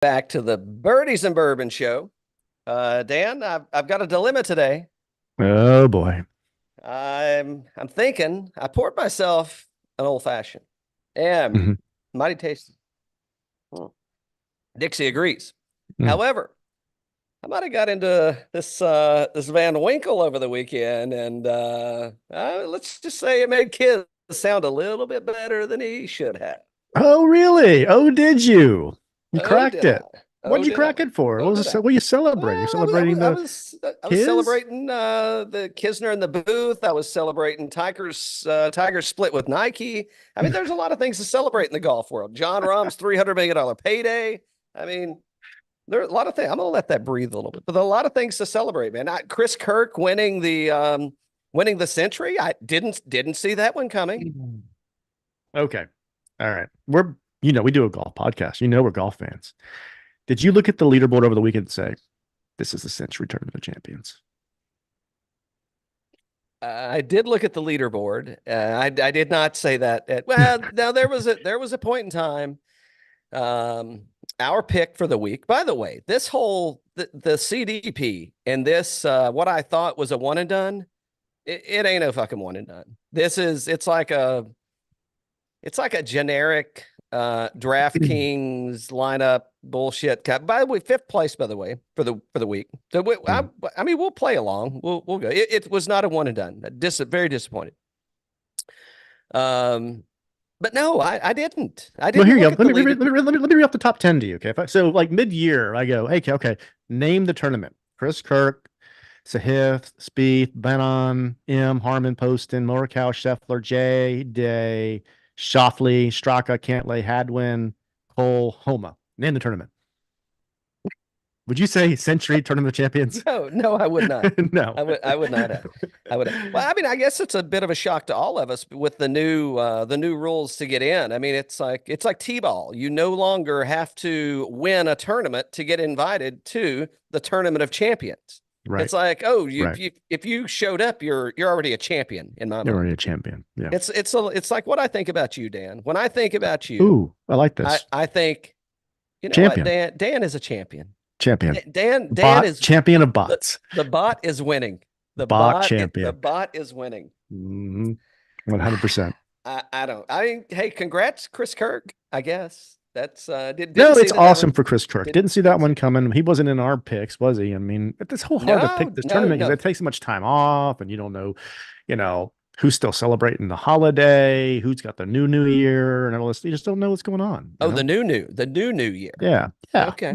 Back to the Birdies and Bourbon show. Dan, I've got a dilemma today. Oh boy. I'm thinking I poured myself an old fashioned and Mhm. mighty tasty. Mm. Dixie agrees. Mm. However, I might have got into this Van Winkle over the weekend, and let's just say it made Kiz sound a little bit better than he should have. Oh really? Oh, did you? You Oh, cracked did I? it. What'd Oh, you did I? crack it for? Oh, What was did this, I? what are you celebrating? You're Well, celebrating the I was kids? celebrating the Kisner in the booth. I was celebrating Tiger's split with Nike. I mean, there's a lot of things to celebrate in the golf world. John Rahm's $300 million payday. I mean, there are a lot of things. I'm gonna let that breathe a little bit, but there are a lot of things to celebrate, man. Chris Kirk winning the Century. I didn't see that one coming. Mm. Okay. All right. We do a golf podcast. We're golf fans. Did you look at the leaderboard over the weekend and say, this is the Century Tournament of Champions? I did look at the leaderboard. I did not say that. Well, now there was a point in time. Um, our pick for the week. By the way, the CDP and this what I thought was a one and done. It ain't no fucking one and done. It's like a generic DraftKings lineup bullshit. By the way, fifth place. By the way, for the week. So I mean, we'll play along. We'll go. It was not a one and done. Very disappointed. But no, I didn't. I Well, didn't here you look go. at the leader. Let me read off the top 10 to you. Okay. So like mid-year, I go, hey, okay, name the tournament. Chris Kirk, Sahith, Spieth, Benon, M, Harmon, Poston, Morikawa, Scheffler, J, Day, Shoffley, Straka, Cantlay, Hadwin, Cole, Homa. Name the tournament. Would you say Century Tournament of Champions? No, I would not. No. I would not have. I would. Well, I mean, I guess it's a bit of a shock to all of us with the new rules to get in. I mean, it's like T-ball. You no longer have to win a tournament to get invited to the Tournament of Champions. Right. It's like, oh, Right. if you showed up, you're already a champion in my You're already mind. a champion. Yeah. It's like what I think about you, Dan. When I think about you, Ooh, I like I this. I think, you know what, Champion. Dan is a champion. Champion. Dan Bot is champion of the bots. the bot is winning. Bot The champion. bot is winning. 100%. I don't. I mean, hey, congrats, Chris Kirk. I guess that's didn't No, see it's that awesome one. for Chris Kirk. Didn't Didn't see that didn't one see. coming. He wasn't in our picks, was he? I mean, it's so hard to pick No, this no, tournament because no. it takes so much time off, and you don't know, you know, who's still celebrating the holiday, who's got the new year, and all this. You just don't know what's going on, Oh, the new year. Yeah, yeah, Okay.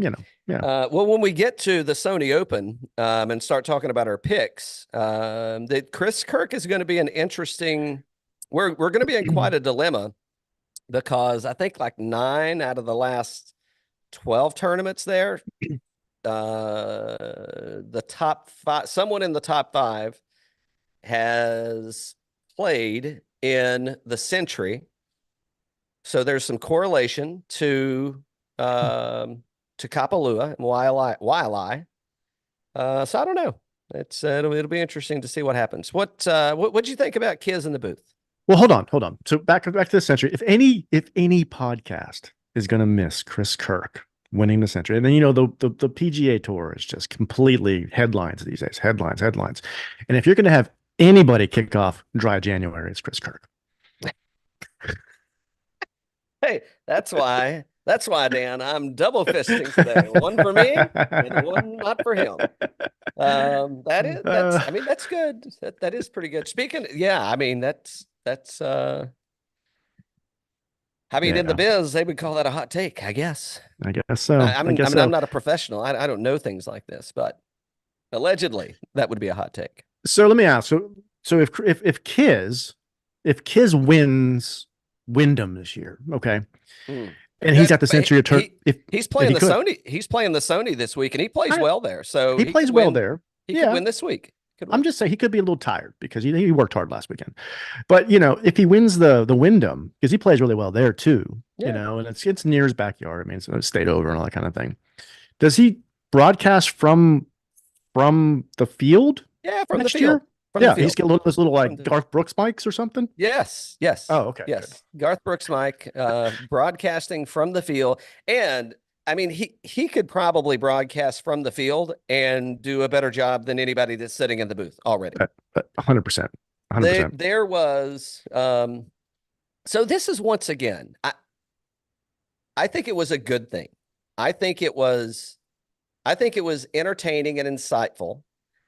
yeah. Well, when we get to the Sony Open and start talking about our picks, that Chris Kirk is going to be an interesting. We're going to be in quite a dilemma because I think like 9 out of the last 12 tournaments there, the top five, someone in the top five has played in the Century. So there's some correlation to Kapalua and Waialae. So I don't know. It'll be interesting to see what happens. What'd you think about Kiz in the booth? Well, hold on. So back to the Century. If any podcast is going to miss Chris Kirk winning the Century, and then the PGA Tour is just completely headlines these days, headlines. And if you're going to have anybody kick off dry January, it's Chris Kirk. Hey, that's why, Dan, I'm double fisting today. One for me and one not for him. I mean, that's good. That is pretty good. Yeah, I mean, I mean, in the Yeah, biz, they would call that a hot take, I guess. I guess so. I I mean, guess I'm so. not a professional. I don't know things like this, but allegedly, that would be a hot take. So let me ask. So if Kiz wins Wyndham this year, okay, Mm. and he's at the But Century turn, he's if playing he the could, Sony. He's playing the Sony this week, and he plays I, well there. So he he could plays well win. there. He could Yeah, win this week. Could I'm win. just saying he could be a little tired because he worked hard last weekend. But if he wins the Wyndham, because he plays really well there too, Yeah. and it's near his backyard. I mean, it's state over and all that kind of thing. Does he broadcast from the field Yeah, from the next field. year? From the Yeah, he's field. got those little From like the Garth Brooks mics or something. Yes, yes, Oh, okay, good. yes. Garth Brooks, Mike, broadcasting from the field, and I mean, he could probably broadcast from the field and do a better job than anybody that's sitting in the booth already. 100%. 100%. There was so this is once again, I think it was a good thing. I think it was entertaining and insightful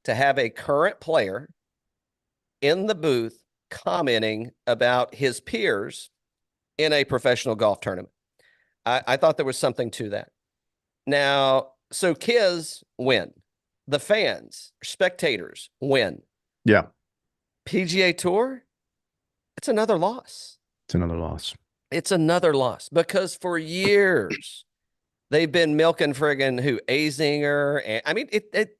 to have a current player in the booth commenting about his peers in a professional golf tournament. I thought there was something to that. Now, so kids win. The fans, spectators win. Yeah. PGA Tour, it's another loss. It's another loss. It's another loss because for years they've been milking friggin' Azinger. And I mean,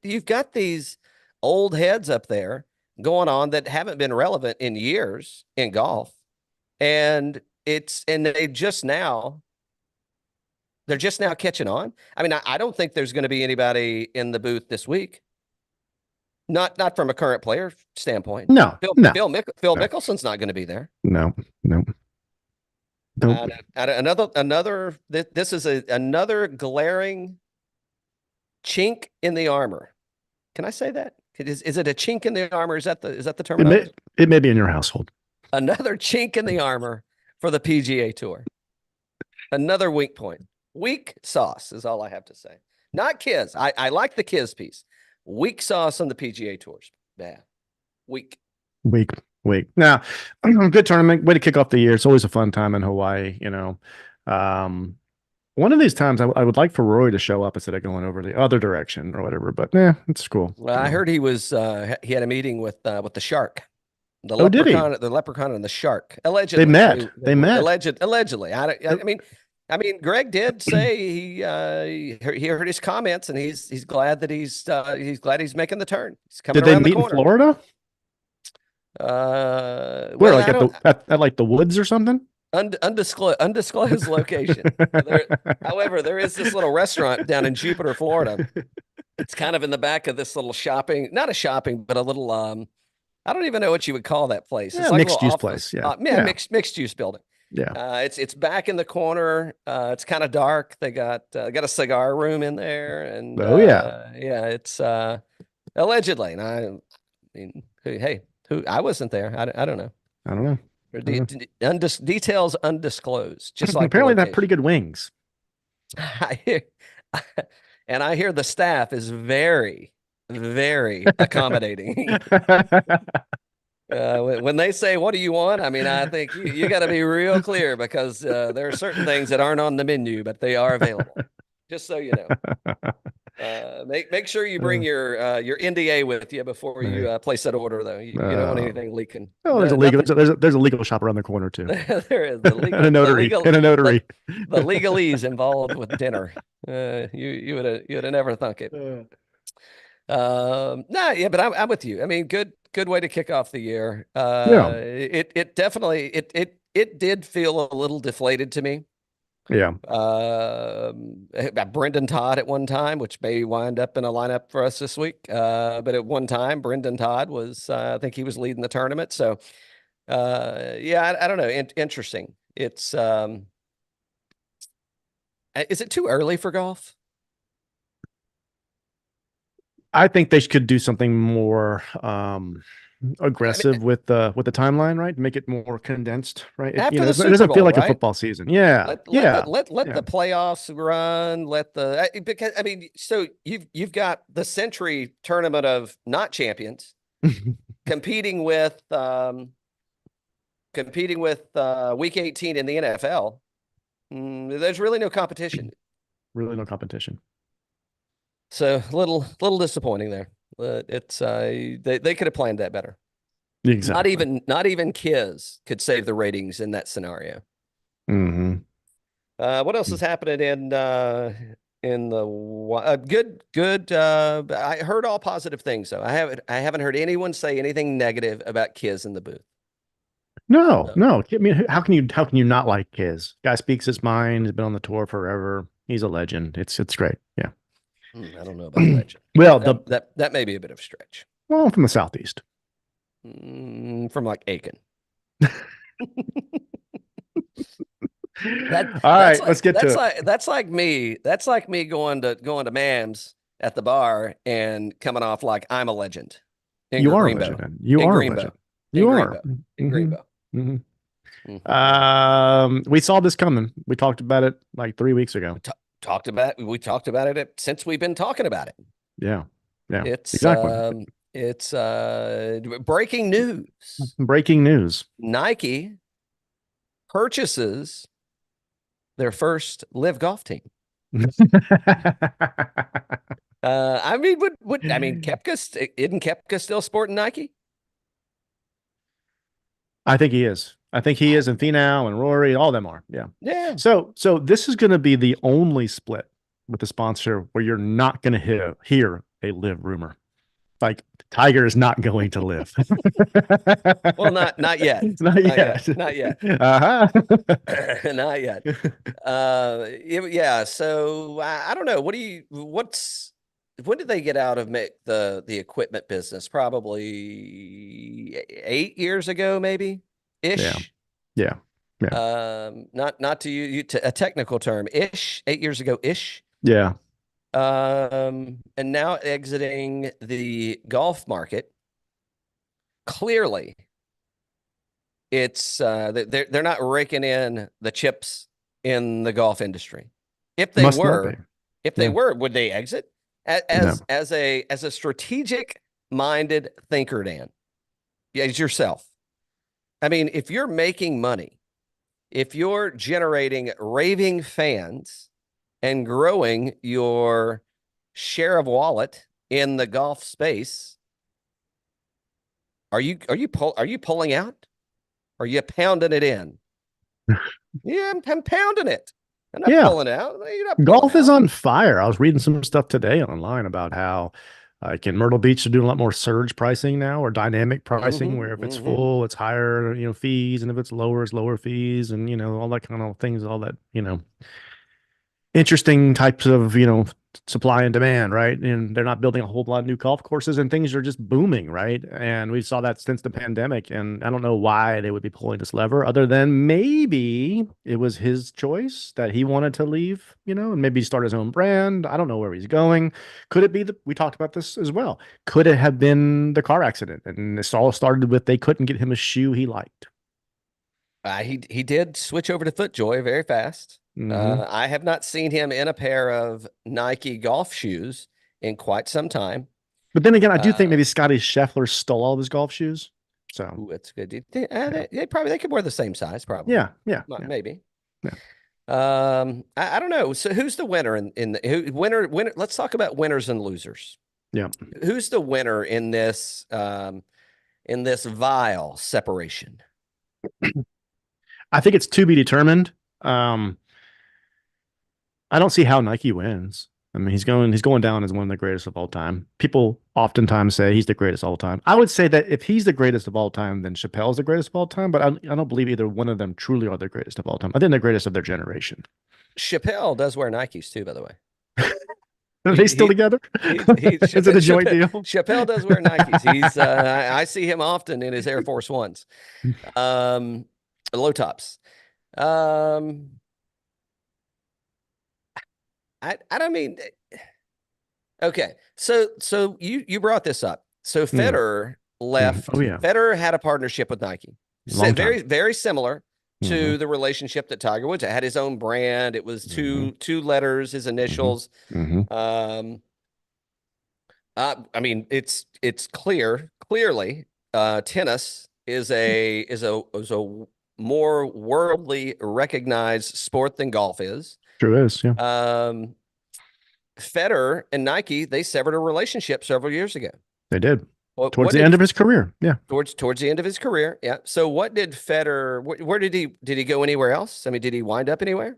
you've got these old heads up there going on that haven't been relevant in years in golf. And they're just now catching on. I mean, I don't think there's going to be anybody in the booth this week. Not from a current player standpoint. No, Phil Mickelson's not going to be there. No. This is another glaring chink in the armor. Can I say that? Is it a chink in the armor? Is that the term? It may be in your household. Another chink in the armor for the PGA Tour. Another weak point. Weak sauce is all I have to say. Not Kiz. I like the Kiz piece. Weak sauce on the PGA Tours. Bad. Weak. Now, good tournament. Way to kick off the year. It's always a fun time in Hawaii, One of these times I would like for Rory to show up instead of going over the other direction or whatever, but yeah, it's cool. Well, I heard he had a meeting with the shark. The leprechaun and the shark. Allegedly. They met. Allegedly. I mean, Greg did say he heard his comments and he's glad that he's making the turn. He's coming around the corner. Did they meet in Florida? Where, like at like the woods or something? Undisclosed location. However, there is this little restaurant down in Jupiter, Florida. It's kind of in the back of this little not a shopping, but a little I don't even know what you would call that place. It's like mixed use place. Yeah. Mixed use building. Yeah. It's back in the corner. It's kind of dark. They got a cigar room in there, and it's allegedly. And I mean, hey, I wasn't there. I don't know. I don't know. Details undisclosed. Just like apparently they have pretty good wings. I hear the staff is very, very accommodating. When they say, "What do you want?" I mean, I think you got to be real clear because there are certain things that aren't on the menu, but they are available. Just so you know. Make sure you bring your NDA with you before you place that order, though. You don't want anything leaking. Oh, there's a legal shop around the corner too. There is and a notary. The legalese involved with dinner. You would have never thunk it. But I'm with you. I mean, good way to kick off the year. It definitely did feel a little deflated to me. Yeah. Brendan Todd at one time, which may wind up in a lineup for us this week. But at one time, Brendan Todd was, I think he was leading the tournament. So, I don't know. Interesting. It's, is it too early for golf? I think they could do something more aggressive with the timeline, right? Make it more condensed, right? It doesn't feel like a football season. Yeah. Let the playoffs run. Because I mean, so you've got the century tournament of not champions competing with week 18 in the NFL. There's really no competition. So little disappointing there. It's they could have planned that better. Exactly. Not even Kiz could save the ratings in that scenario. Mm-hmm. What else is happening in the good? I heard all positive things though. I haven't heard anyone say anything negative about Kiz in the booth. No. I mean, how can you not like Kiz? Guy speaks his mind. He's been on the tour forever. He's a legend. It's great. Yeah. I don't know about legend. Well, that may be a bit of a stretch. Well, from the southeast. From like Aiken. That All that's right, let's like get to it. that's like me going to Mams at the bar and coming off like I'm a legend in You are a legend, Greenbow, man. You in are a Greenbow, legend. in You are. Greenbow, in Hmm. Greenbow. Hmm. Yeah. We saw this coming. We talked about it like 3 weeks ago. We talked about it since we've been talking about it. Yeah. Yeah. It's Exactly. um it's breaking news. Breaking news. Nike purchases their first live golf team. I mean, I mean, isn't Kepka still sporting Nike? I think he is. I think he I, is, and Finau and Rory, all them are. Yeah. yeah. So this is going to be the only split with the sponsor where you're not going to hear a live rumor. Like Tiger is not going to live. Well, not yet. Not Not yet. yet. Not yet. Uh-huh. Not yet. Yeah. So I don't know. When did they get out of the equipment business? Probably 8 years ago, maybe Yeah. ish. Yeah. Yeah. Not to you to a technical term, ish. 8 years ago, ish. Yeah. And now exiting the golf market. Clearly, it's they're not raking in the chips in the golf industry. If they Must not be. were, Yeah. would they exit No. as a strategic minded thinker, Dan, as yourself? I mean, if you're making money, if you're generating raving fans and growing your share of wallet in the golf space, are you pulling out? Are you pounding it in? Yeah, I'm pounding it. I'm not Yeah. pulling out. You're not pulling Golf is out. on fire. I was reading some stuff today online about how like in Myrtle Beach they're doing a lot more surge pricing now or dynamic pricing where if it's full, it's higher, fees, and if it's lower, it's lower fees, and all that kind of things, all that, interesting types of supply and demand, right? And they're not building a whole lot of new golf courses, and things are just booming, right? And we saw that since the pandemic, and I don't know why they would be pulling this lever other than maybe it was his choice that he wanted to leave, and maybe start his own brand. I don't know where he's going. Could it be that we talked about this as well? Could it have been the car accident, and this all started with they couldn't get him a shoe he liked? He did switch over to FootJoy very fast. I have not seen him in a pair of Nike golf shoes in quite some time. But then again, I do think maybe Scotty Scheffler stole all of his golf shoes. So Ooh, that's good. They could wear the same size, probably. yeah. Maybe. Yeah. I don't know. So who's the winner in the winner? Let's talk about winners and losers. Yeah. Who's the winner in this vile separation? I think it's to be determined. I don't see how Nike wins. I mean, he's going down as one of the greatest of all time. People oftentimes say he's the greatest of all time. I would say that if he's the greatest of all time, then Chappelle's the greatest of all time. But I don't believe either one of them truly are the greatest of all time. I think they're the greatest of their generation. Chappelle does wear Nikes too, by the way. Are they still together? Is it a joint deal? Chappelle does wear Nikes. He's I see him often in his Air Force Ones, low tops. I don't mean. Okay, so you brought this up. So Federer left. Oh yeah. Federer had a partnership with Nike. Very very similar to the relationship that Tiger Woods had. His own brand. It was two letters, his initials. I mean, it's clearly tennis is a more worldly recognized sport than golf is. True is, yeah. Federer and Nike, they severed a relationship several years ago. They did. Towards the end of his career. Yeah. Towards the end of his career. Yeah. So what did Federer, where did he go anywhere else? I mean, did he wind up anywhere?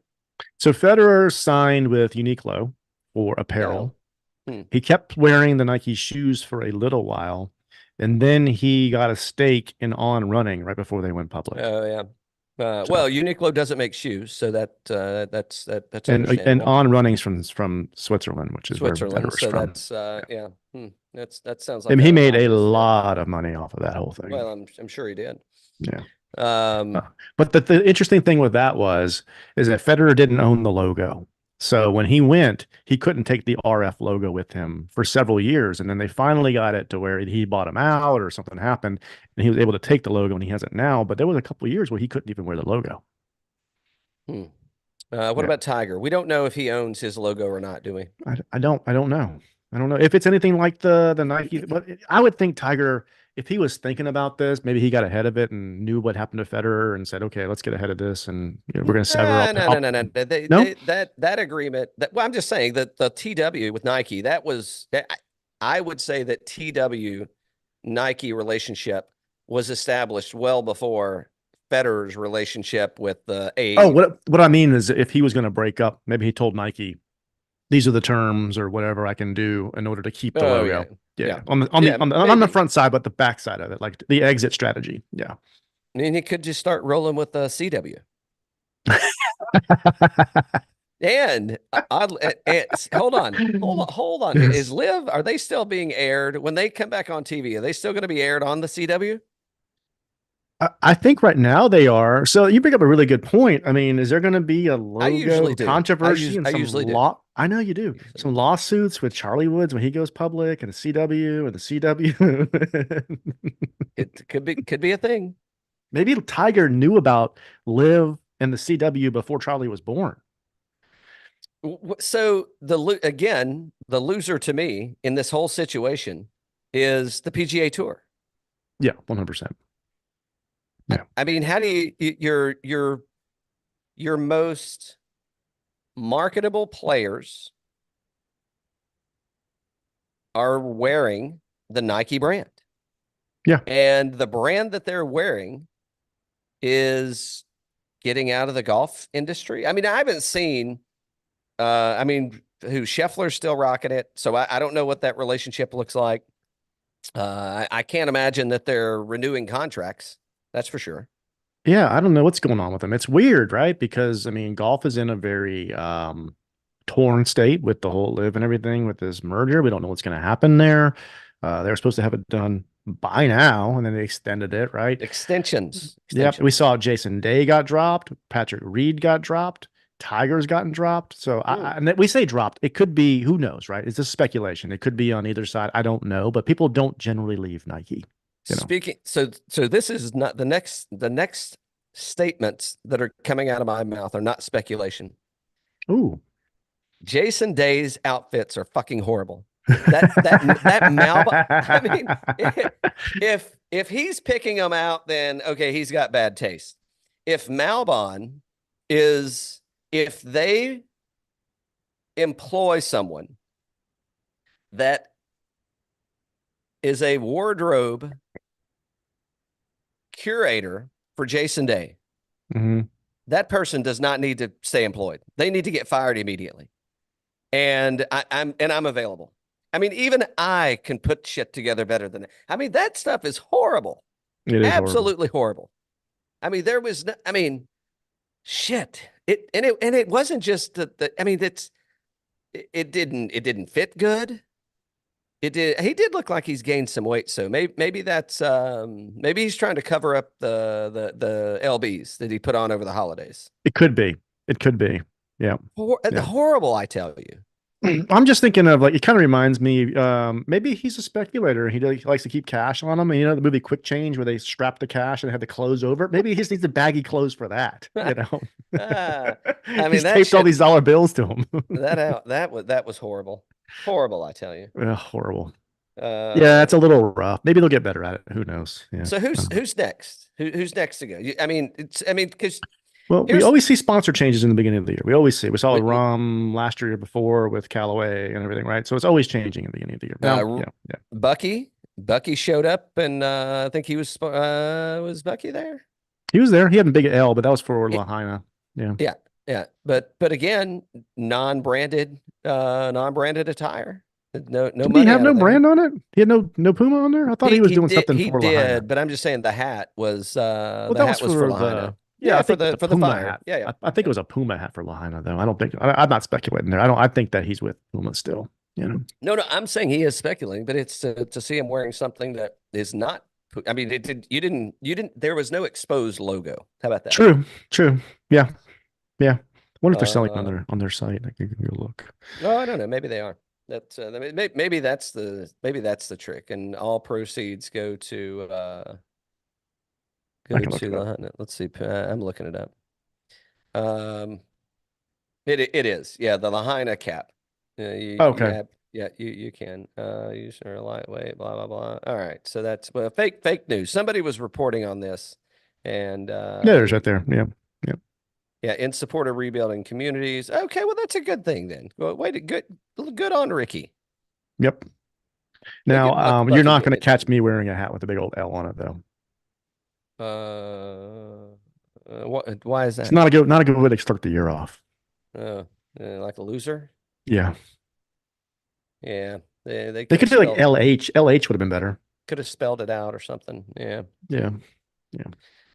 So Federer signed with Uniqlo for apparel. He kept wearing the Nike shoes for a little while, and then he got a stake in On Running right before they went public. Oh yeah. Well, Uniqlo doesn't make shoes, so that's and On Running's from Switzerland, which is Switzerland. where So from. that's yeah. That sounds like. And he made a lot of money off of that whole thing. Well, I'm sure he did. Yeah. Um, But the interesting thing with that is that Federer didn't own the logo. So when he went, he couldn't take the RF logo with him for several years. And then they finally got it to where he bought him out or something happened and he was able to take the logo and he has it now. But there was a couple of years where he couldn't even wear the logo. hmm. What Yeah. about Tiger? We don't know if he owns his logo or not, do we? I don't know. I don't know if it's anything like the Nike, but I would think Tiger, if he was thinking about this, maybe he got ahead of it and knew what happened to Federer and said, okay, let's get ahead of this. And we're going to sever No, up. no, no, no, no. No. That agreement. Well, I'm just saying that the TW with Nike, that was. I would say that TW Nike relationship was established well before Federer's relationship with the Oh, A. what I mean is if he was going to break up, maybe he told Nike, these are the terms or whatever I can do in order to keep the Oh yeah, logo. Yeah. yeah, On yeah. the Maybe. front side, but the back side of it, like the exit strategy. Yeah. I mean, he could just start rolling with the CW. And hold on, hold on. Is Live? Are they still being aired when they come back on TV? Are they still going to be aired on the CW? I think right now they are. So you bring up a really good point. I mean, is there going to be a I logo usually do. controversy and I some usually do. law? I know you do. Usually Some do. lawsuits with Charlie Woods when he goes public and the CW and the CW. It could be a thing. Maybe Tiger knew about Live and the CW before Charlie was born. So again, the loser to me in this whole situation is the PGA Tour. Yeah, 100%. Yeah. I mean, how do your most marketable players are wearing the Nike brand. Yeah. And the brand that they're wearing is getting out of the golf industry. I mean, I haven't seen I mean, who Scheffler's still rocking it. So I don't know what that relationship looks like. I can't imagine that they're renewing contracts. That's for sure. Yeah, I don't know what's going on with them. It's weird, right? Because I mean, golf is in a very torn state with the whole live and everything with this merger. We don't know what's going to happen there. They were supposed to have it done by now, and then they extended it, right? Extensions. Yep. We saw Jason Day got dropped, Patrick Reed got dropped, Tiger's gotten dropped. So and we say dropped. It could be, who knows, right? It's just speculation. It could be on either side. I don't know, but people don't generally leave Nike. You know. Speaking, so this is not the next statements that are coming out of my mouth are not speculation. Ooh. Jason Day's outfits are fucking horrible. That Malbon. I mean, if he's picking them out, then okay, he's got bad taste. If Malbon is, if they employ someone that is a wardrobe curator for Jason Day, that person does not need to stay employed. They need to get fired immediately. And I'm available. I mean, even I can put shit together better than that. I mean, that stuff is horrible. It is absolutely horrible. I mean, there was no, I mean, shit. It wasn't just the I mean, it didn't fit good. He did look like he's gained some weight, so maybe that's maybe he's trying to cover up the LBs that he put on over the holidays. It could be. It could be. Yeah. Horrible, I tell you. I'm just thinking of, like, it kind of reminds me, maybe he's a speculator. He likes to keep cash on him. And, you know, the movie Quick Change where they strap the cash and had the clothes over. Maybe he just needs the baggy clothes for that. You know, I mean, he's taped all these dollar bills to him. that was horrible, horrible. I tell you, horrible. Yeah, it's a little rough. Maybe they'll get better at it. Who knows? Yeah. So who's next? Who's next to go? I mean, because. Well, we always see sponsor changes in the beginning of the year. We always see. We saw Rum last year before with Callaway and everything, right? So it's always changing in the beginning of the year. Now, yeah. Bucky showed up, and I think he was Bucky there? He was there. He had a big L, but that was for Lahaina. Yeah. But again, non-branded attire. No Did he have no brand on it? He had no Puma on there. I thought he was doing something for Lahaina. He did, but I'm just saying the hat was that was for Lahaina. Yeah, for the fire hat. Yeah. I think it was a Puma hat for Lahaina, though. I don't think I'm not speculating there. I think that he's with Puma still. You know. No, I'm saying he is speculating, but it's to see him wearing something that is not I mean, it did. You didn't. There was no exposed logo. How about that? True. True. Yeah. Yeah. Wonder if they're selling Uh, on their site. I can go look. no, I don't know. Maybe they are. That's maybe that's the trick, and all proceeds I go can look to it up. the. Let's see. I'm looking it up. Um, it is. Yeah, the Lahaina cap. You Okay. have, yeah, you can use or lightweight, blah blah blah. All right, so that's well, fake news. Somebody was reporting on this, and Yeah, there's right there. Yeah. Yeah. yeah, in support of rebuilding communities. Okay, well that's a good thing then. Well, wait, good on Ricky. Yep. Look Now, at you're Bucky not going getting to it catch done. me wearing a hat with a big old L on it, though. Why is It's that? not a good way to start the year off. Uh, like a loser? Yeah. Yeah, they They could could have do like spelled LH. LH would have been better. it out or something. Yeah. Yeah. Yeah.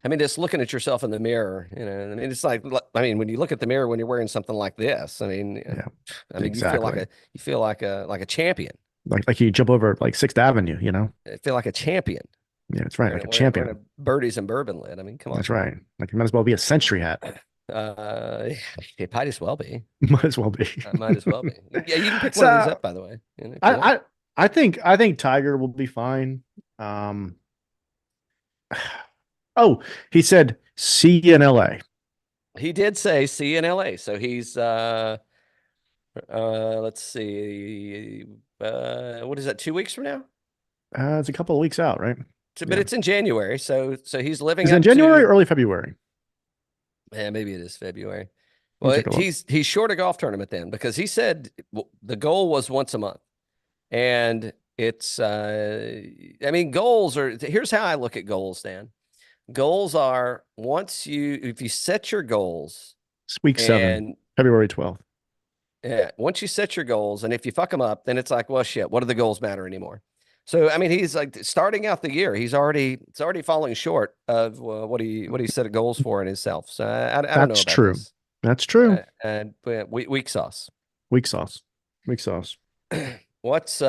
I mean, just looking at yourself in the mirror, I mean, it's like, I mean, when you look at the mirror when you're wearing something like this, Yeah. I mean, Exactly. you feel like a champion. Like you jump over like Sixth Avenue, you know? I feel like a champion. Yeah, that's right. Like a Wearing champion. a birdies and bourbon lid. I mean, come on. That's right. Like it might as well be a century hat. Uh, it might as well be. Might as well be. Might as well be. Yeah, you can pick one of these So up, by the way, if you want. I I think Tiger will be fine. Um oh, he said see you in LA. He did say see you in LA. So he's let's see. What is that, 2 weeks from now? It's a couple of weeks out, right? So, but Yeah. it's in January. So he's living Is it in up January to, or early February? yeah, maybe it is February. Let me Well, take a look. he's short a golf tournament then because he said the goal was once a month. And it's I mean, goals are, here's how I look at goals, Dan. Goals are if you set your goals It's week 7, and February 12th. yeah, once you set your goals and if you fuck them up, then it's like, well, shit, what do the goals matter anymore? So, I mean, he's like starting out the year, it's already falling short of what he set goals for in himself. So I don't know That's about true. this. That's true. And but weak sauce. Weak sauce. Weak sauce. What's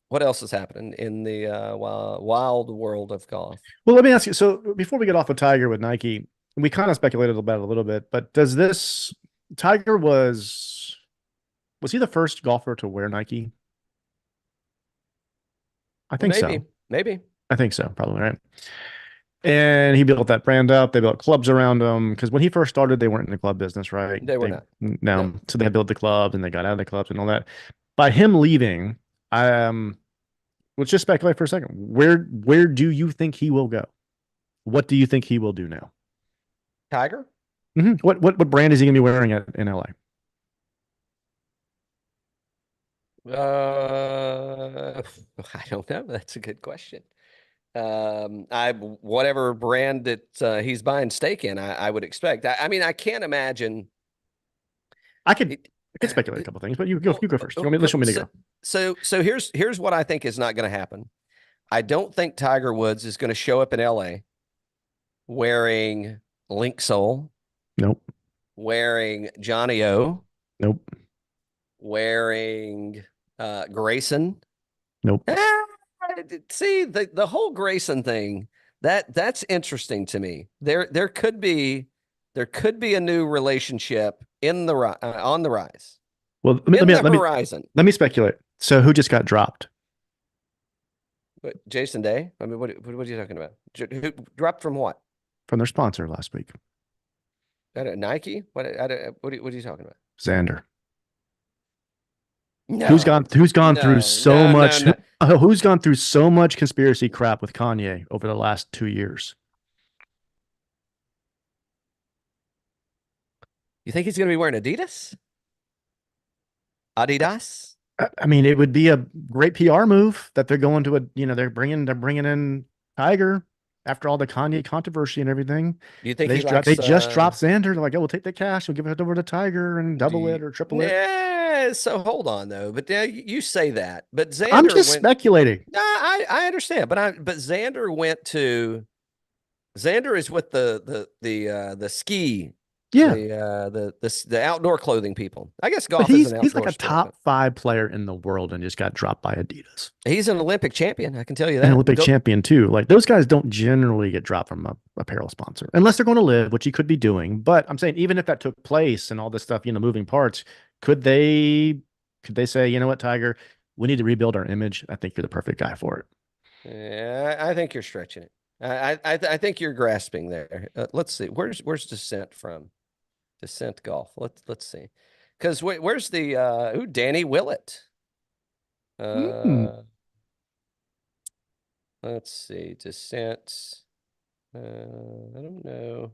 what else is happening in the wild world of golf? Well, let me ask you. So before we get off of Tiger with Nike, we kind of speculated about it a little bit, but does this Tiger was he the first golfer to wear Nike? I think so. Maybe. I think so, probably, right? And he built that brand up. They built clubs around him because when he first started, they weren't in the club business, right? They were not. No, No. so they built the clubs and they got out of the clubs and all that. By him leaving, let's just speculate for a second. Where do you think he will go? What do you think he will do now? Tiger? What brand is he gonna be wearing in LA? I don't know. That's a good question. I whatever brand that he's buying steak in, I would expect. I mean, I can't imagine. I could It, I could speculate a couple things, but well, you go first. You want me to go? so here's what I think is not going to happen. I don't think Tiger Woods is going to show up in LA wearing Link Soul, Nope. wearing Johnny O, Nope. wearing Grayson. Nope. See the whole Grayson thing, that's interesting to me. There could be a new relationship in the on the rise. Well, In the horizon. let me speculate. So who just got dropped? But Jason Day? I mean, what are you talking about? Who dropped from what? From their sponsor last week? Nike? What are you talking about? Xander. No. Who's gone through so much? No. Who's gone through so much conspiracy crap with Kanye over the last 2 years? You think he's going to be wearing Adidas? Adidas? I mean, it would be a great PR move that they're going to they're bringing in Tiger after all the Kanye controversy and everything. Do you think they just dropped Xander? They're like, oh, we'll take the cash, we'll give it over to Tiger and double it or triple it. Yeah, so hold on though. But you say that, but Xander I'm just speculating. No, I understand, but Xander is with the ski. Yeah, the outdoor clothing people. I guess but golf is an he's like outdoor a sport, but top 5 player in the world and just got dropped by Adidas. he's an Olympic champion. I can tell you An that. Olympic Go, champion too. Like those guys don't generally get dropped from a apparel sponsor unless they're going to live, which he could be doing. But I'm saying even if that took place and all this stuff, moving parts, could they say, you know what, Tiger, we need to rebuild our image? I think you're the perfect guy for it. yeah, I think you're stretching it. I think you're grasping there. Let's see. Where's Descent from? Descent Golf. Let's see. Because where's the Danny Willett? Mm. Let's see. Descent. I don't know.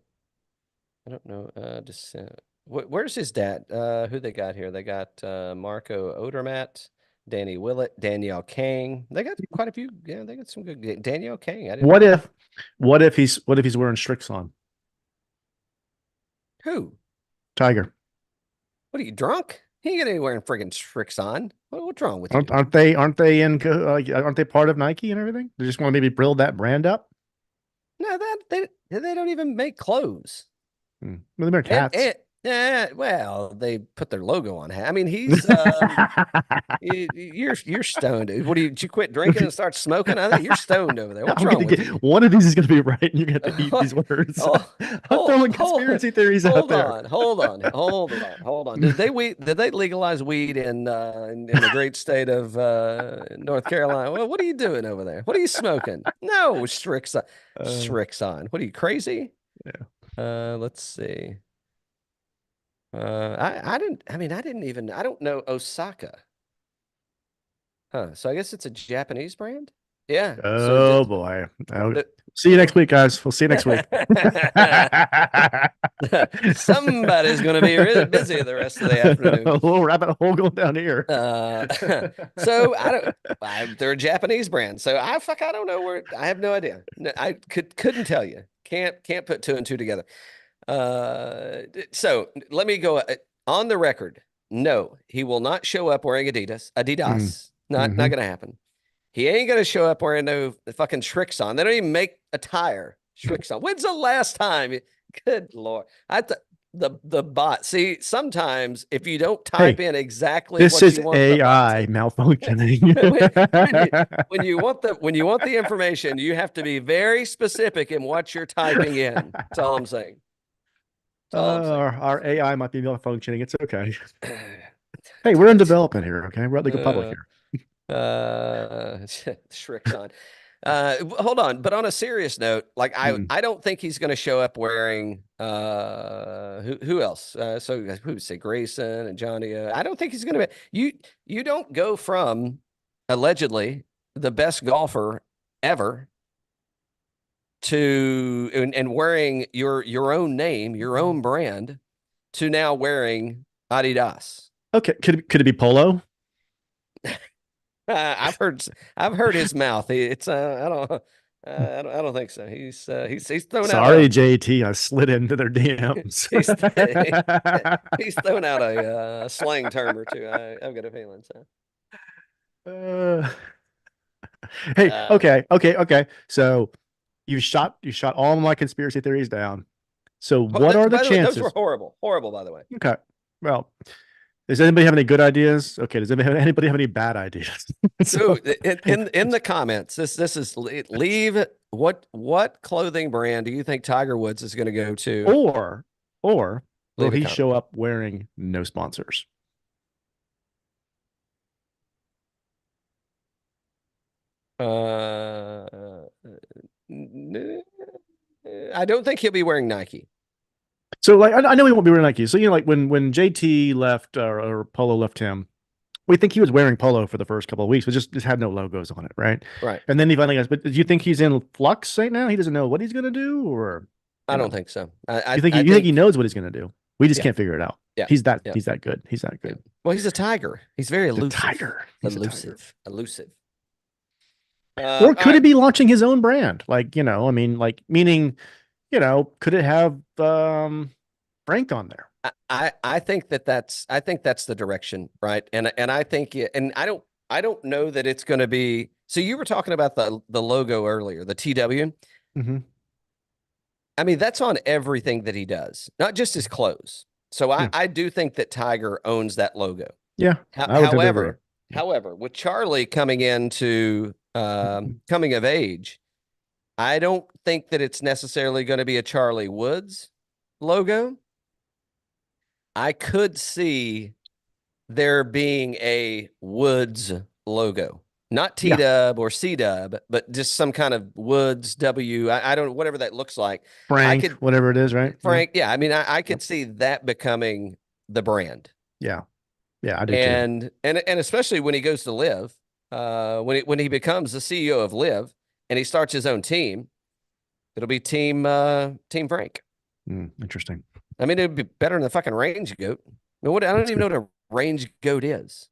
I don't know. Descent. Where's his dad? Who they got here? They got Marco Odermatt, Danny Willett, Danielle Kang. They got quite a few. Yeah, they got some good. Danielle Kang. I didn't What know. if what if he's wearing Strix on? Who? Tiger. What are you drunk? He ain't gonna be wearing friggin' tricks on. What's wrong with you? Aren't they part of Nike and everything? They just want to maybe build that brand up. No, they don't even make clothes. Well, they make hats. Well, they put their logo on. I mean, he's you're stoned. What do you? Did you quit drinking and start smoking? I think you're stoned over there. What's I'm wrong gonna with get you? one of these is gonna be right, and you're gonna have to eat these words. Oh, I'm throwing conspiracy theories out there. hold on. Did they legalize weed in the great state of North Carolina? Well, what are you doing over there? What are you smoking? No, Strixon. What are you, crazy? Yeah. Let's see. I don't know Osaka. Huh. So I guess it's a Japanese brand. Yeah. So Oh boy. the, See you next week, guys. We'll see you next week. somebody's going to be really busy the rest of the afternoon. A little rabbit hole going down here. So they're a Japanese brand. So I don't know where. I have no idea. I couldn't tell you. Can't put two and two together. So let me go on the record. No, he will not show up wearing Adidas. Not going to happen. He ain't going to show up wearing no fucking tricks on. They don't even make attire tricks on. When's the last time? Good Lord. The bot. See, sometimes if you don't type in exactly this what is you want AI malfunctioning. when you want the information, you have to be very specific in what you're typing in. That's all I'm saying. Our AI might be malfunctioning. It's okay. Hey, we're in development here. Okay, we're at legal public here. Shrik's on. Hold on, but on a serious note, like I don't think he's going to show up wearing who else? So who would say Grayson and Johnny? I don't think he's going to be. You don't go from allegedly the best golfer ever to and wearing your own name, your own brand, to now wearing Adidas. Okay, could it be Polo? I've heard his mouth. It's I don't think so. He's thrown out. Sorry, JT, I slid into their DMs. He's thrown out a slang term or two. I've got a feeling so. Hey, okay. So you shot all my conspiracy theories down. So what are the chances? Those were horrible, by the way. Okay, well. Does anybody have any good ideas? Okay. Does anybody have any bad ideas? So in the comments, this is leave what clothing brand do you think Tiger Woods is going to go to? Or will he show up wearing no sponsors? I don't think he'll be wearing Nike. So like I know he won't be wearing Nike. So like when JT left or Polo left him, we think he was wearing Polo for the first couple of weeks, but just had no logos on it, right? Right. And then he finally goes. But do you think he's in flux right now? He doesn't know what he's going to do, or I don't think so. You think he knows what he's going to do? We just can't figure it out. Yeah. He's that good. He's that good. Yeah. Well, he's a tiger. He's very elusive. Tiger. He's elusive. Or could he be launching his own brand? Like, meaning, could it have Frank on there? I think that's the direction, right? And I think I don't know that it's going to be. So you were talking about the logo earlier, the TW. Mm-hmm. I mean, that's on everything that he does, not just his clothes. So Yeah. I do think that Tiger owns that logo. Yeah, I would tend to agree. However, with Charlie coming into coming of age, I don't think that it's necessarily going to be a Charlie Woods logo. I could see there being a Woods logo, not T Dub or C Dub, but just some kind of Woods W. I don't whatever that looks like. I Frank, could whatever it is, right? Frank. Yeah, I mean, I could see that becoming the brand. Yeah. Yeah, I do too. And especially when he goes to Live, when he becomes the CEO of Live and he starts his own team, it'll be Team Frank. Interesting. I mean, it'd be better than the fucking range goat. I don't even know what a range goat is.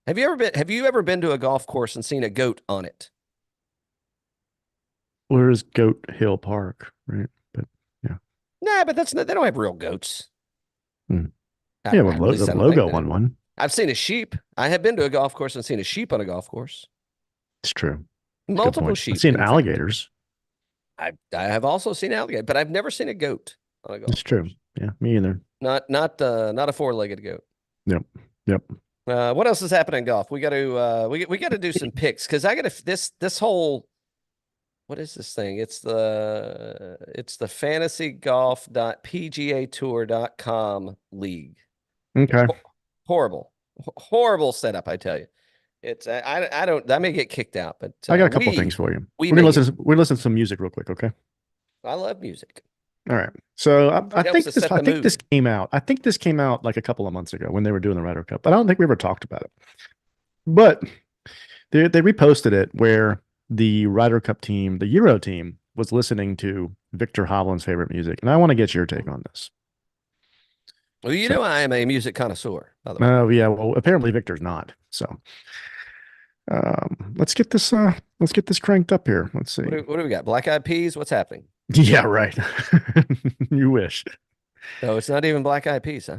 Have you ever been to a golf course and seen a goat on it? Where's Goat Hill Park, right? But yeah. Nah, but they don't have real goats. Yeah, well, the logo on one. I've seen a sheep. I have been to a golf course and seen a sheep on a golf course. It's true. Multiple sheep. I've seen alligators. I have also seen alligator, but I've never seen a goat on a golf. It's true. Yeah, me either. Not a four-legged goat. Yep. What else is happening in golf? We got to we got to do some picks because I got to this whole what is this thing? It's the fantasygolf.pgatour.com league. Okay. Horrible setup, I tell you. It's I may get kicked out, but I got a couple things for you. We're gonna listen to some music real quick, okay? I love music. All right. So I think this came out. I think this came out like a couple of months ago when they were doing the Ryder Cup. But I don't think we ever talked about it. But they reposted it where the Ryder Cup team, the Euro team, was listening to Victor Hovland's favorite music, and I want to get your take on this. Well, you know I am a music connoisseur, by the way. Oh yeah, well apparently Victor's not. So let's get this cranked up here. Let's see. What do we got? Black Eyed Peas? What's happening? Yeah, right. You wish. No, it's not even Black Eyed Peas, huh?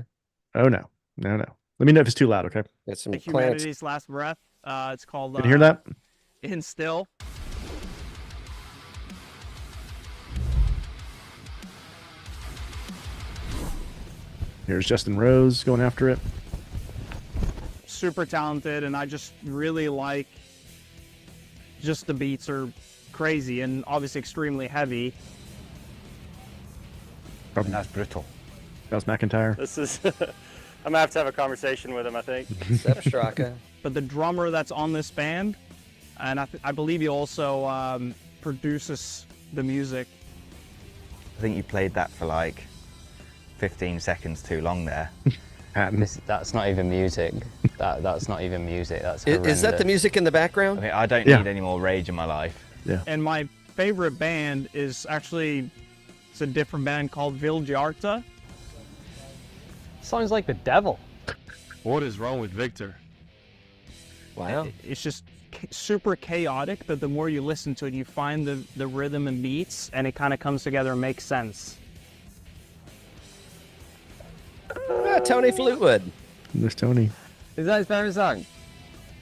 Oh no. Let me know if it's too loud, okay? It's some Humanity's Last Breath. It's called Can you hear that? Instill. Here's Justin Rose going after it. Super talented, and I just really like just the beats are crazy and obviously extremely heavy. That's brutal. That was McIntyre. This is I'm gonna have to have a conversation with him, I think. Sepp Straka. But the drummer that's on this band, and I believe he also produces the music. I think you played that for like 15 seconds too long there. That's not even music. That's not even music. That's horrendous. Is that the music in the background? I mean, I don't need any more rage in my life. Yeah. And my favorite band is actually, it's a different band called Viljarta. Sounds like the devil. What is wrong with Victor? Wow. It's just super chaotic, but the more you listen to it, you find the rhythm and beats, and it kind of comes together and makes sense. Tony Fleetwood. There's Tony. Is that his favorite song?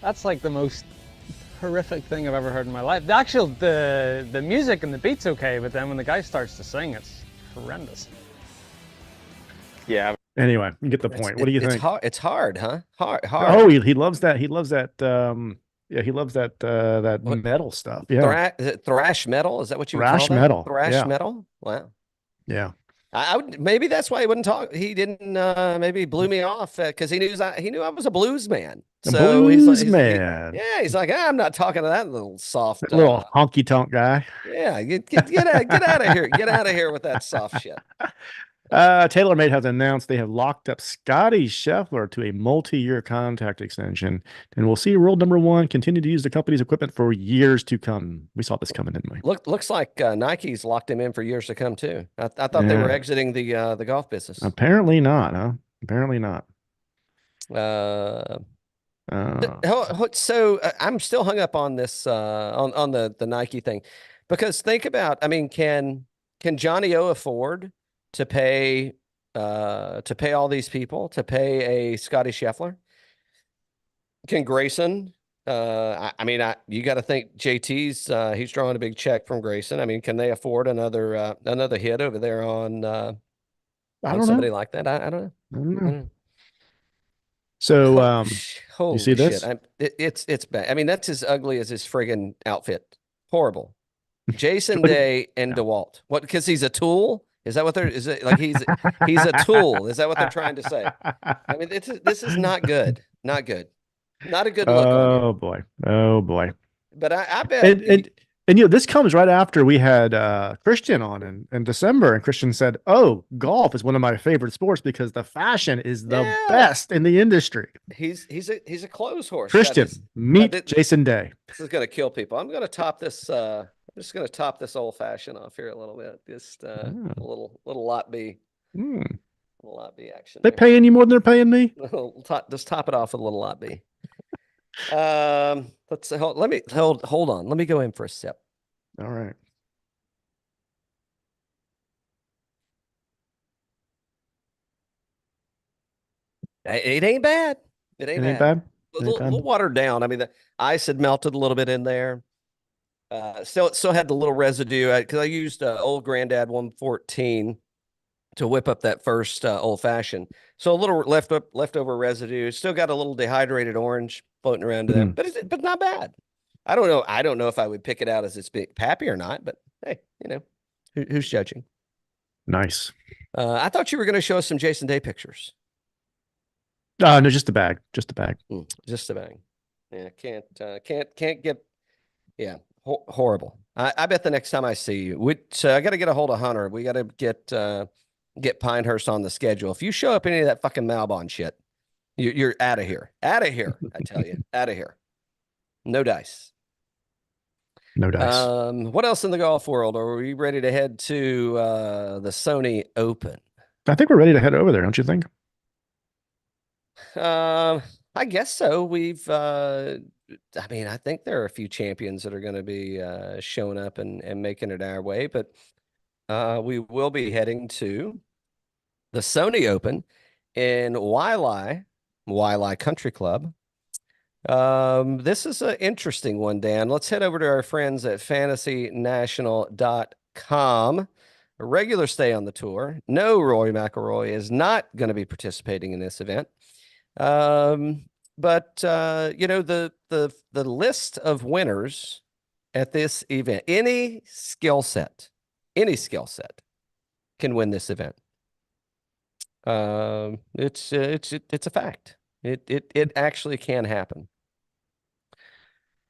That's like the most horrific thing I've ever heard in my life. The music and the beat's okay, but then when the guy starts to sing, it's horrendous. Yeah. Anyway, you get the point. What do you think? It's hard, huh? Hard. Oh, he loves that. He loves that. Yeah, he loves that metal stuff. Yeah. Thrash metal. Is that what you would thrash call that? metal? Thrash metal. Wow. Yeah. I would maybe that's why he wouldn't talk. He didn't maybe blew me off because he knew I was a blues man. So blues man. He's like, I'm not talking to that little soft little honky tonk guy. Yeah, get out of here. Get out of here with that soft shit. TaylorMade has announced they have locked up Scotty Scheffler to a multi-year contract extension, and we'll see rule number one continue to use the company's equipment for years to come. We saw this coming, didn't we? Looks like Nike's locked him in for years to come too. I thought they were exiting the golf business. Apparently not, huh? Apparently not. So I'm still hung up on this on the Nike thing because think about, I mean, can Johnny O afford to pay all these people, to pay a Scotty Scheffler? Can Grayson I mean, you got to think JT's he's drawing a big check from Grayson. I mean, can they afford another hit over there on I don't somebody know. like that? I don't know. I don't I know. don't know. So, Holy you see shit! this? It's bad. I mean, that's as ugly as his friggin' outfit. Horrible. Jason Look at- Day and yeah. DeWalt. What? Because he's a tool? Is that what they're? Is it like he's a tool? Is that what they're trying to say? I mean, this is not good. Not good. Not a good look on you. Oh boy. Oh boy. But I bet And this comes right after we had Christian on in December, and Christian said, "Oh, golf is one of my favorite sports because the fashion is the Yeah. best in the industry." he's a clothes horse. Christian, meet Jason Day. This is gonna kill people. I'm gonna top this. I'm just gonna top this old fashioned off here a little bit. Just a little lot B. Hmm. Little lot B action. They paying you more than they're paying me? Just top it off with a little lot B. Let's let me hold on. Let me go in for a sip. All right. It ain't bad. It ain't It ain't bad. bad. A It ain't little bad. watered down. I mean, the ice had melted a little bit in there. Still had the little residue because I used old Granddad 114 to whip up that first old fashioned. So a little leftover residue. Still got a little dehydrated orange floating around there, but not bad. I don't know. I don't know if I would pick it out as it's big pappy or not, but hey, who's judging? Nice. I thought you were going to show us some Jason Day pictures. No, just the bag. Just the bag. Just the bag. Yeah, can't get. Yeah, horrible. I bet the next time I see you, I got to get a hold of Hunter. We got to get Pinehurst on the schedule. If you show up any of that fucking Malbon shit, you're out of here. Out of here. I tell you, out of here. No dice. No dice. What else in the golf world? Are we ready to head to the Sony Open? I think we're ready to head over there, don't you think? I guess so. I mean, I think there are a few champions that are going to be showing up and making it our way, but we will be heading to the Sony Open in Waialae Country Club. This is an interesting one, Dan. Let's head over to our friends at fantasynational.com. A regular stay on the tour. No, Rory McIlroy is not going to be participating in this event. But the list of winners at this event, any skill set can win this event. It's a fact. It actually can happen.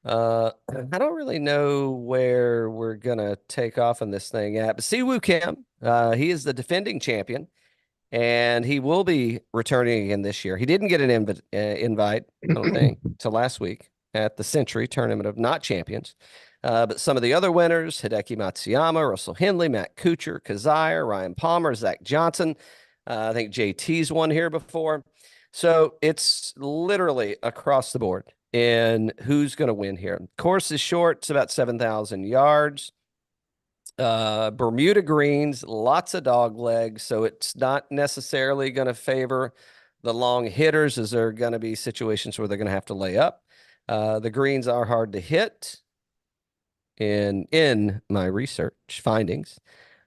I don't really know where we're gonna take off on this thing at, but Siwoo Kim, he is the defending champion, and he will be returning again this year. He didn't get an invite, I don't think, till last week at the Century Tournament of Not Champions. But some of the other winners, Hideki Matsuyama, Russell Henley, Matt Kuchar, Kazire, Ryan Palmer, Zach Johnson. I think JT's won here before. So it's literally across the board in who's going to win here. Course is short. It's about 7,000 yards. Bermuda greens, lots of dog legs. So it's not necessarily going to favor the long hitters, as there are going to be situations where they're going to have to lay up. The greens are hard to hit in my research findings.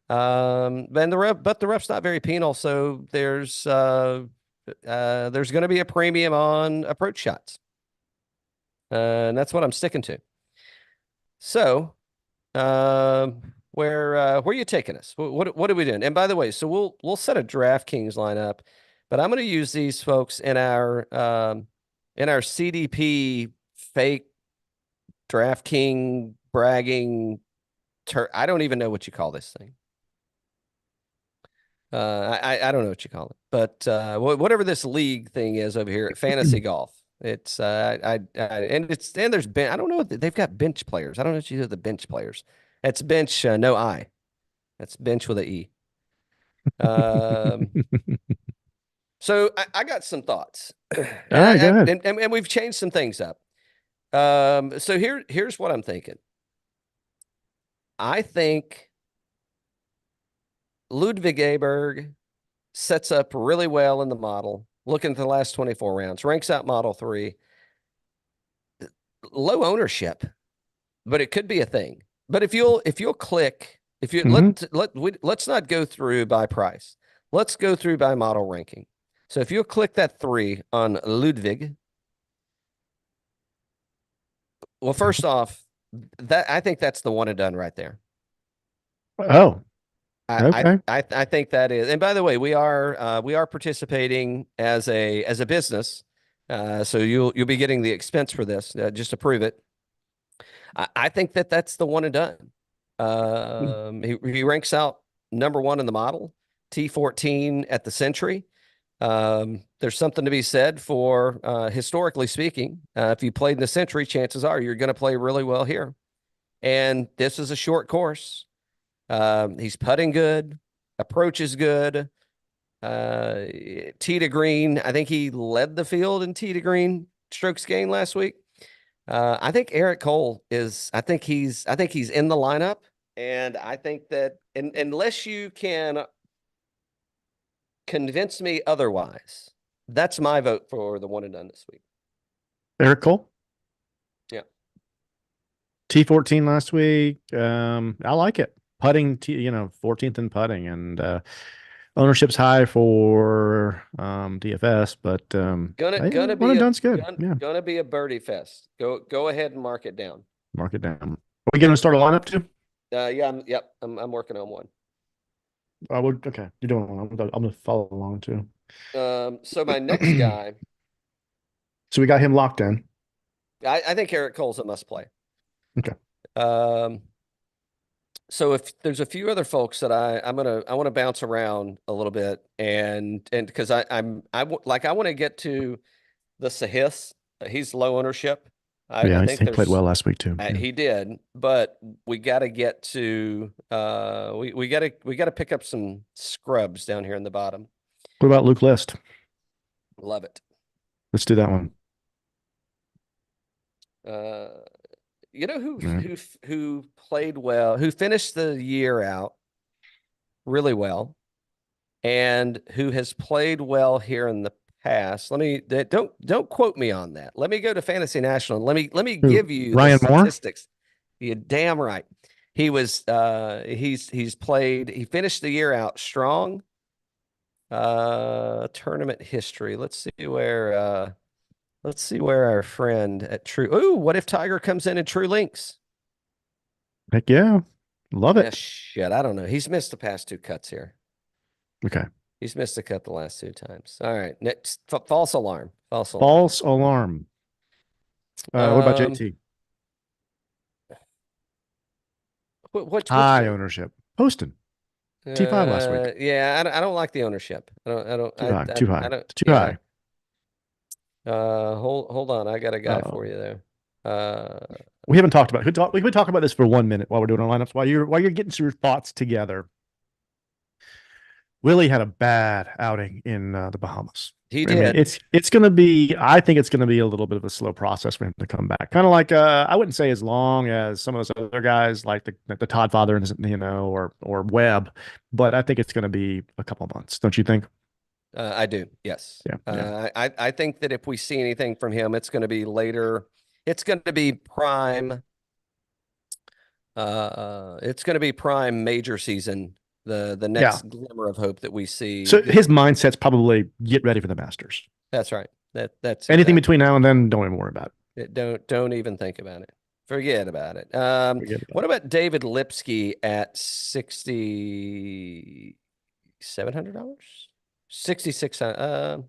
But the rough's not very penal. So there's going to be a premium on approach shots. And that's what I'm sticking to. So, where are you taking us? What are we doing? And by the way, so we'll set a DraftKings lineup, but I'm going to use these folks in our CDP fake DraftKings bragging. I don't even know what you call this thing. I don't know what you call it, but whatever this league thing is over here at Fantasy Golf. It's and there's I don't know, they've got bench players. I don't know if you know the bench players. That's bench no I. That's bench with a E. So I got some thoughts. All right, go ahead. And we've changed some things up. So here's what I'm thinking. I think Ludwig Aberg sets up really well in the model. Looking at the last 24 rounds, ranks out Model 3. low ownership, but it could be a thing. But if you'll click, if you let's not go through by price. Let's go through by model ranking. So if you'll click that 3 on Ludwig, well, first off, that I think that's the one and done right there. Oh, okay. I think that is. And by the way, we are participating as a business, so you'll be getting the expense for this just to prove it. I think that's the one and done. He ranks out number 1 in the model, T14 at the Century. There's something to be said for historically speaking. If you played in the Century, chances are you're going to play really well here. And this is a short course. He's putting good, approach is good. Tee to green, I think he led the field in tee to green strokes gained last week. I think Eric Cole is. I think he's in the lineup, and I think that unless you can convince me otherwise, that's my vote for the one and done this week. Eric Cole. Yeah. T14 last week. I like it. Putting, 14th in putting, and ownership's high for DFS, but gonna be one and done's good. Gonna be a birdie fest. Go ahead and mark it down. Mark it down. Are we going to start a lineup too? Yeah, I'm working on one. Okay, you're doing one. I'm going to follow along too. So my next guy. So we got him locked in. I think Eric Cole's a must play. Okay. So if there's a few other folks that I want to bounce around a little bit, and because I want to get to the Sahith. He's low ownership. I think he played well last week too. He did, but we got to get to we got to pick up some scrubs down here in the bottom. What about Luke List? Love it. Let's do that one. You know who played well, who finished the year out really well, and who has played well here in the past. Don't quote me on that. Let me go to Fantasy National. Let me give you Ryan the Moore? statistics. You're damn right. He was he finished the year out strong. Tournament history. Let's see where our friend at True. Ooh, what if Tiger comes in True Links? Heck yeah. Love it. Shit, I don't know. He's missed the past 2 cuts here. Okay. He's missed a cut the last 2 times. All right. Next, false alarm. False alarm. What about JT? What high ownership? Poston. T5 last week. Yeah, I don't like the ownership. Too high. Hold on. I got a guy for you there. We haven't talked about we can talk about this for 1 minute while we're doing our lineups. While you're getting your thoughts together. Willie had a bad outing in the Bahamas. He did. It's going to be. I think it's going to be a little bit of a slow process for him to come back. Kind of like I wouldn't say as long as some of those other guys like the Todd Father, or Webb, but I think it's going to be a couple of months. Don't you think? I do. Yes. Yeah. I think that if we see anything from him, it's going to be later. It's going to be prime. It's going to be prime major season. The next glimmer of hope that we see. So his mindset's probably get ready for the Masters. That's right. That's anything between now and then. Don't even worry about it. Don't even think about it. Forget about it. What about David Lipsky at $6,700? $6,600.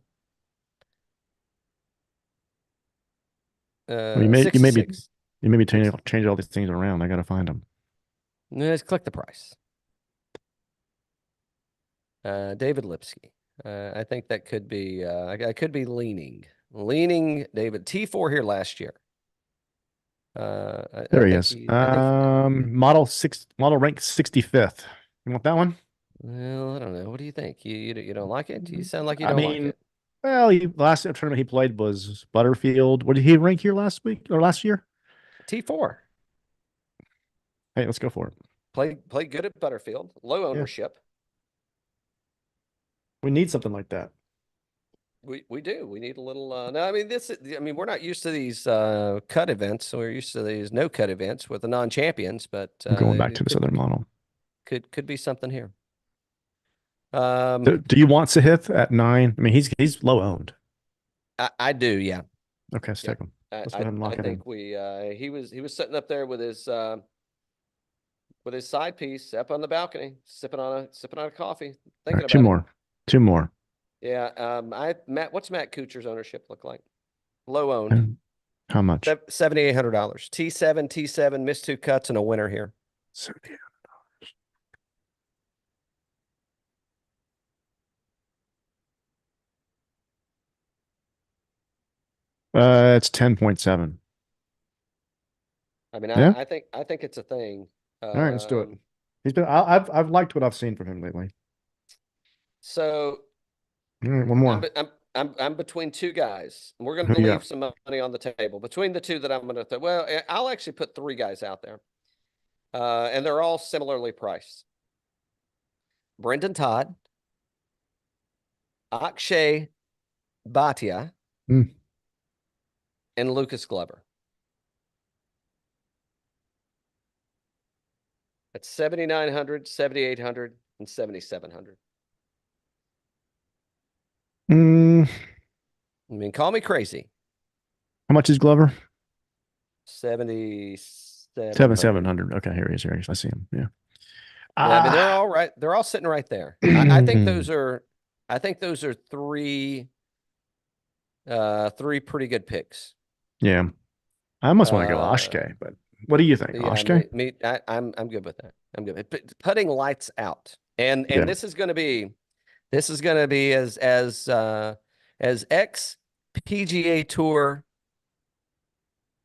You maybe change all these things around. I got to find them. Let's click the price. David Lipsky. I think that could be. I could be leaning David T4 here last year. There he is. Model rank 65th. You want that one? Well, I don't know. What do you think? You don't like it? You sound like you don't like it. Well, last tournament he played was Butterfield. What did he rank here last week or last year? T4. Hey, let's go for it. Play good at Butterfield. Low ownership. We need something like that. We do. We need a little. No, I mean I mean, we're not used to these cut events. So we're used to these no cut events with the non-champions. But I'm going back it to this other model. could be something here. Do you want Sahith at 9? I mean, he's low owned. I do. Yeah. Okay, let's take him. Let's go ahead and lock it in. think he was sitting up there with his side piece up on the balcony, sipping on a coffee, thinking about Two it. more. Two more. Yeah. What's Matt Kuchar's ownership look like? Low owned. How much? $7,800. T7, missed 2 cuts and a winner here. $7,800. It's 10.7. I mean, Yeah. I think it's a thing. All right, let's do it. He's been. I've liked what I've seen from him lately. So All right, one more. I'm between 2 guys. We're going to Yeah. leave some money on the table between the 2 that I'm going to. Well, I'll actually put 3 guys out there, and they're all similarly priced. Brendan Todd, Akshay Bhatia, Hmm. and Lucas Glover. That's 7,900, 7,800, and 7,700. Mm, I mean, call me crazy. how much is Glover? 7,700. Okay, here he is. Here he is. I see him. Yeah. Yeah, I mean, they're all right. They're all sitting right there. I think those are 3 pretty good picks. Yeah. I almost want to go Ashke, but what do you think? Yeah, Ashke? I'm good with that. I'm good. Putting lights out. And Yeah. this is going to be as ex PGA Tour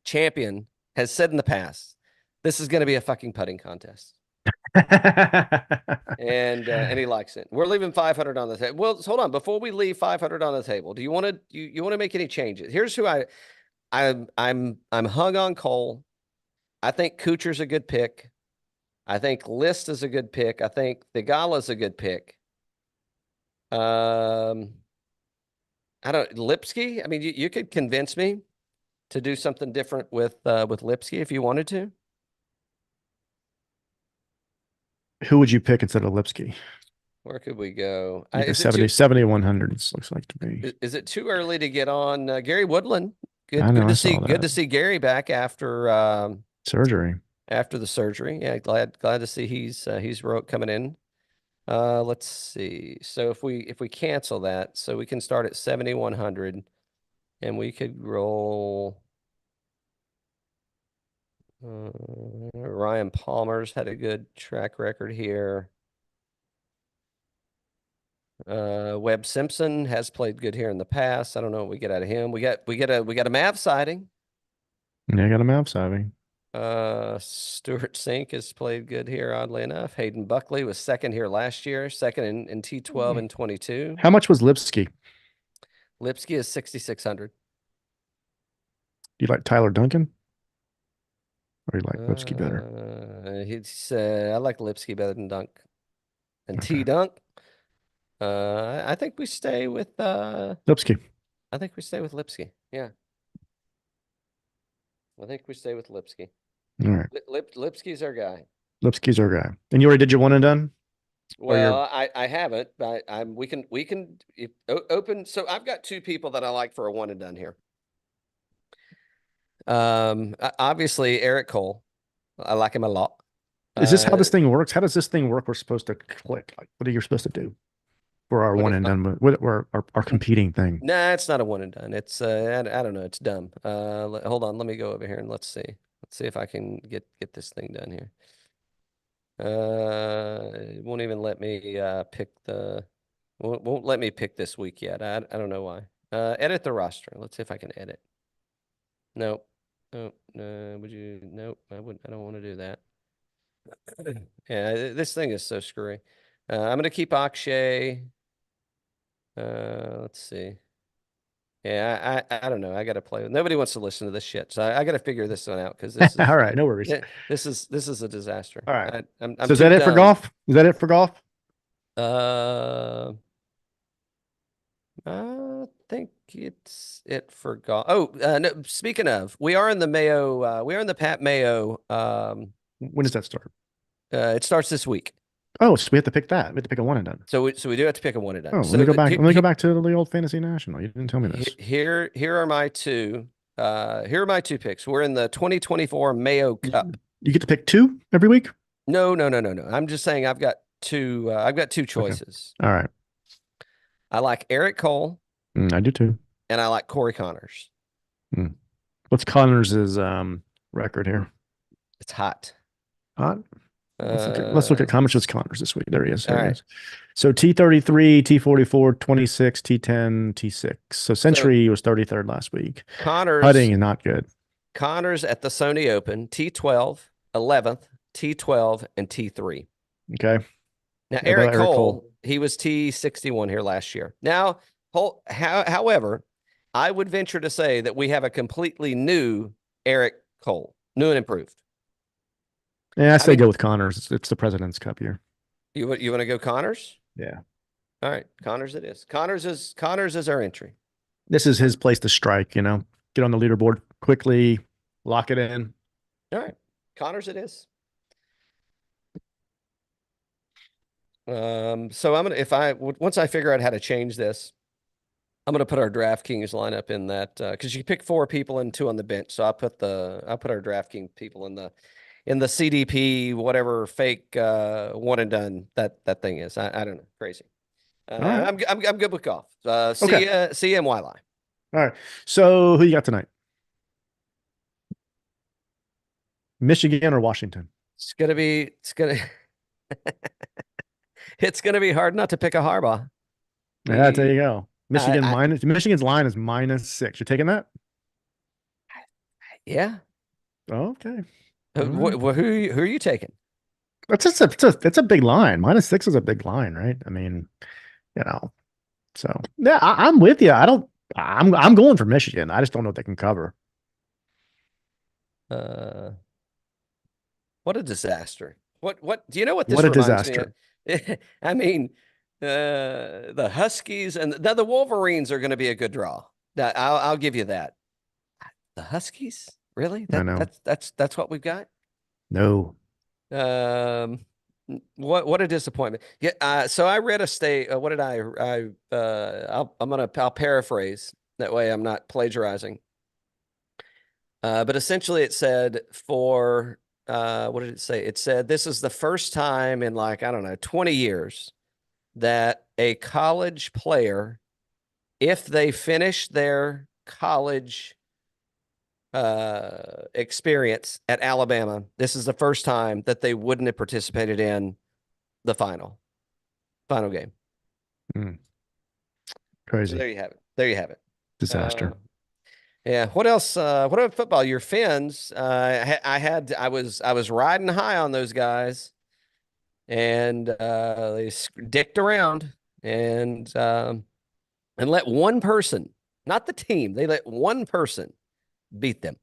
champion has said in the past, this is going to be a fucking putting contest. And he likes it. We're leaving 500 on the table. Well, hold on. Before we leave 500 on the table, do you want to you want to make any changes? Here's who I'm hung on Cole. I think Kuchar's a good pick. I think List is a good pick. I think Thigala's a good pick. I don't Lipsky. I mean, you could convince me to do something different with Lipsky if you wanted to. Who would you pick instead of Lipsky? Where could we go? Either Is it 7,100 looks like to me. is it too early to get on Gary Woodland? I know, I saw Good that. to see Gary back after Surgery. after the surgery. Yeah, glad to see he's coming in. Let's see. So if we cancel that, so we can start at 7,100 and we could roll Ryan Palmer's had a good track record here. Webb Simpson has played good here in the past. I don't know what we get out of him. We got a Mav sighting. Yeah, I got a map savvy. Stuart Sink has played good here, oddly enough. Hayden Buckley was second here last year, second in T12 and 22. How much was Lipsky? Lipsky is 6,600. Do you like Tyler Duncan? Or you like Lipsky better? I like Lipsky better than Dunk. And Okay. T Dunk. I think we stay with Lipsky. I think we stay with Lipsky. Yeah. I think we stay with Lipsky. All right. Lipsky's our guy. Lipsky's our guy. And you already did your one and done? Or you're- Well, I haven't, but we can open. So I've got 2 people that I like for a one and done here. Obviously Eric Cole. I like him a lot. Is this how this thing works? How does this thing work? We're supposed to click. Like, what are you supposed to do for our What one if and I- done? What our competing thing? Nah, it's not a one and done. It's I don't know. It's dumb. Hold on. Let me go over here and let's see. Let's see if I can get this thing done here. It won't even let me pick won't let me pick this week yet. I don't know why. Edit the roster. Let's see if I can edit. Nope. Nope. Would you? Nope. I don't want to do that. Yeah, this thing is so screwy. I'm gonna keep Akshay. Let's see. Yeah, I don't know. I gotta play with. Nobody wants to listen to this shit, so I gotta figure this one out because this is All right, no worries. this is a disaster. All right. I'm So is that too it for dumb. golf? Is that it for golf? think it's it for golf. Oh, no, speaking of, we are in the Mayo. We are in the Pat Mayo. When does that start? It starts this week. Oh, so we have to pick that. We have to pick a one and done. So we do have to pick a one and done. Oh, so let me go back. Let me go back to the old Fantasy National. You didn't tell me this. Here are my two. Here are my two picks. We're in the 2024 Mayo Cup. You get to pick two every week? No. I'm just saying I've got two. I've got two choices. Okay. All right. I like Eric Cole. I do too. And I like Corey Connors. What's Connors' record here? It's hot. Hot. Let's look at how much was Connors this week. There he is. All right. So T33, T44, 26, T10, T6. So Century was 33rd last week. Connors Putting is not good. Connors at the Sony Open, T12, 11th, T12, and T3. Okay. Now, Eric Cole, he was T61 here last year. Now, however, I would venture to say that we have a completely new Eric Cole, new and improved. Yeah, I say go with Connors. It's the President's Cup year. You want to go Connors? Yeah. All right, Connors it is. Connors is our entry. This is his place to strike, get on the leaderboard quickly, lock it in. All right, Connors it is. So I'm gonna once I figure out how to change this, I'm gonna put our DraftKings lineup in that because you pick 4 people and 2 on the bench. So I'll put our DraftKings people in the CDP whatever fake one and done that thing is. I don't know, crazy. Right. I'm good with golf. Okay. See you in Waialae. All right. So who you got tonight? Michigan or Washington? It's gonna it's gonna be hard not to pick a Harbaugh. Yeah, there you go. Michigan's line is -6. You're taking that? Yeah. Okay. Who are you taking? It's a big line. -6 is a big line, right? I mean, so yeah, I'm with you. I'm going for Michigan. I just don't know if they can cover. What a disaster. What do you know what this What a reminds me disaster. of? I mean, the Huskies and the Wolverines are going to be a good draw. I'll give you that. The Huskies? Really? I know. That's what we've got? No. What a disappointment. Yeah, so I read what did I'll paraphrase. That way I'm not plagiarizing. But essentially it said what did it say? It said this is the first time in 20 years that a college player, if they finish their college experience at Alabama, this is the first time that they wouldn't have participated in the final game. Crazy. So there you have it. Disaster. Yeah. What else? What about football? Your Fins. I was riding high on those guys, and they dicked around and let one person, not the team, they let one person beat them.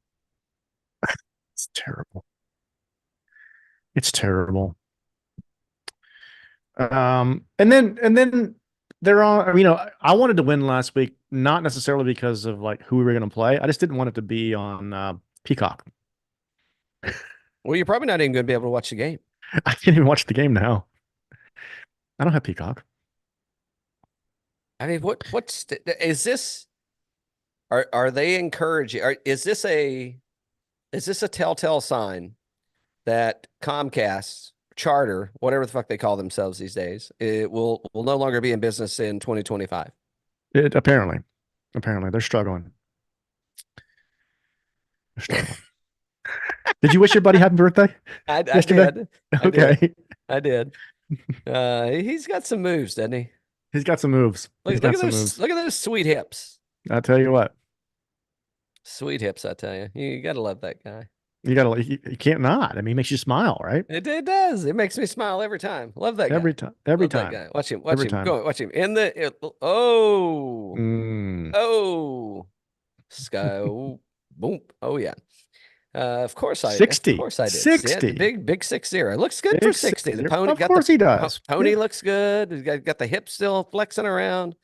It's terrible. It's terrible. And then they're on. I wanted to win last week, not necessarily because of who we were going to play. I just didn't want it to be on Peacock. Well, you're probably not even going to be able to watch the game. I can't even watch the game now. I don't have Peacock. I mean, what's is this? Are they encouraging? Is this a telltale sign that Comcast, Charter, whatever the fuck they call themselves these days, it will no longer be in business in 2025? Apparently they're struggling. Did you wish your buddy happy birthday? I yesterday? did. Okay. I did. He's got some moves, doesn't he? He's got some moves. Look at those sweet hips. I'll tell you what. Sweet hips, I tell you. You gotta love that guy. You can't not. I mean, he makes you smile, right? It does. It makes me smile every time. Love that guy. Every time. Every Love time. that guy. Watch him. Every time. Go. Watch him. Sky. Boom. Oh yeah. Of course I 60. Of course I did. 60. Yeah, big 60. Looks good for 60. The pony Of course he does. Pony looks good. He's got the hips still flexing around.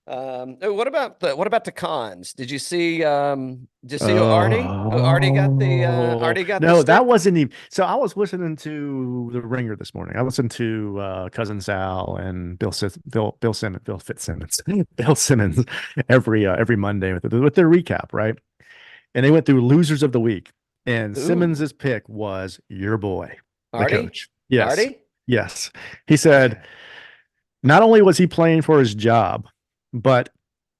What about the cons? Did you see Artie? Artie got the No, that stick? wasn't even. So I was listening to The Ringer this morning. I listened to Cousin Sal and Bill Simmons, Bill Fitzsimmons, Bill Simmons every Monday with their recap, right? And they went through losers of the week, and Ooh, Simmons's pick was your boy, the Artie? coach. Yes, Artie? yes. He said not only was he playing for his job, but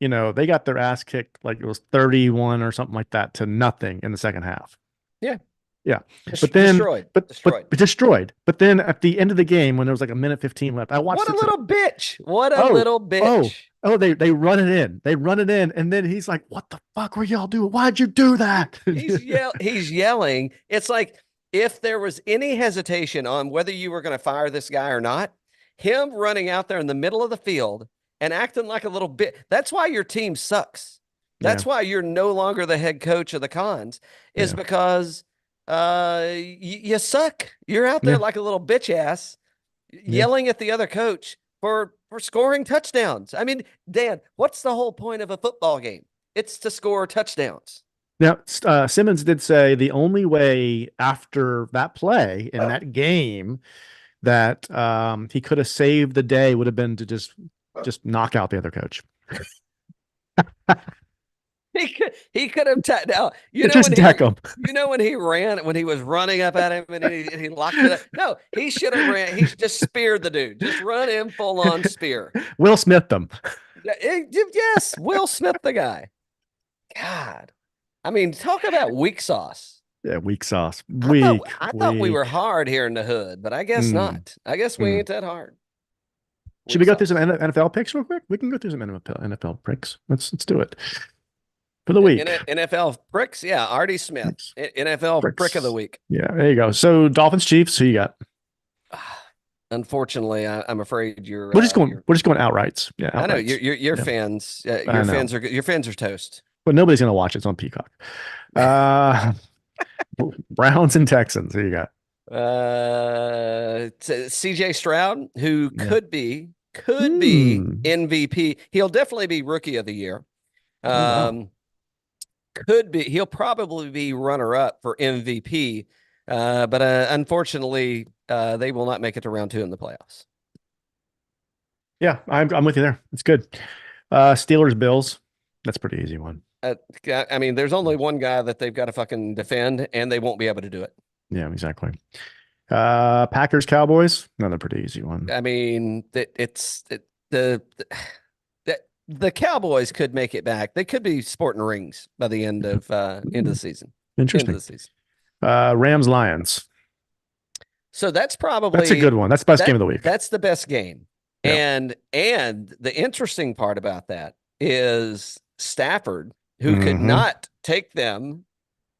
they got their ass kicked like it was 31 or something like that to nothing in the second half. Yeah. Yeah. But then Destroyed. but Destroyed. but destroyed. But then at the end of the game when there was like a minute 15 left, I watched What a it. little bitch. What a Oh, little bitch. They run it in. They run it in and then he's like, "What the fuck were y'all doing? Why'd you do that?" He's yelling. It's like if there was any hesitation on whether you were going to fire this guy or not, him running out there in the middle of the field and acting like a little bit. That's why your team sucks. That's why you're no longer the head coach of the Cons, is because you suck. You're out there like a little bitch ass yelling at the other coach for scoring touchdowns. I mean, Dan, what's the whole point of a football game? It's to score touchdowns. Now, Simmons did say the only way after that play in that game that he could have saved the day would have been to just knock out the other coach. He could have now Just deck him. when he was running up at him and he locked it up. No, he should have ran. He just speared the dude. Just run him full on spear. Will Smith them. Yes, Will Smith the guy. God, I mean, talk about weak sauce. Yeah, weak sauce. I thought we were hard here in the hood, but I guess not. I guess we ain't that hard. Should we go through some NFL picks real quick? We can go through some NFL picks. Let's do it for the week. NFL pricks, yeah. Artie Smith, NFL prick of the week. Yeah, there you go. So Dolphins, Chiefs. Who you got? Unfortunately, I'm afraid you're. We're just going outrights. Yeah, outrights. I know your fans. Your fans are toast. But nobody's gonna watch it. It's on Peacock. Browns and Texans. Who you got? CJ Stroud, who could be MVP. He'll definitely be rookie of the year. Could be. He'll probably be runner up for MVP. But unfortunately, they will not make it to round 2 in the playoffs. Yeah, I'm with you there. It's good. Steelers, Bills. That's a pretty easy one. I mean, there's only one guy that they've got to fucking defend, and they won't be able to do it. Yeah, exactly. Packers, Cowboys. Another pretty easy one. I mean, the Cowboys could make it back. They could be sporting rings by the end of the season. Interesting. End of the season. Rams, Lions. So that's a good one. That's the best game of the week. That's the best game. Yeah. And the interesting part about that is Stafford, who could not take them,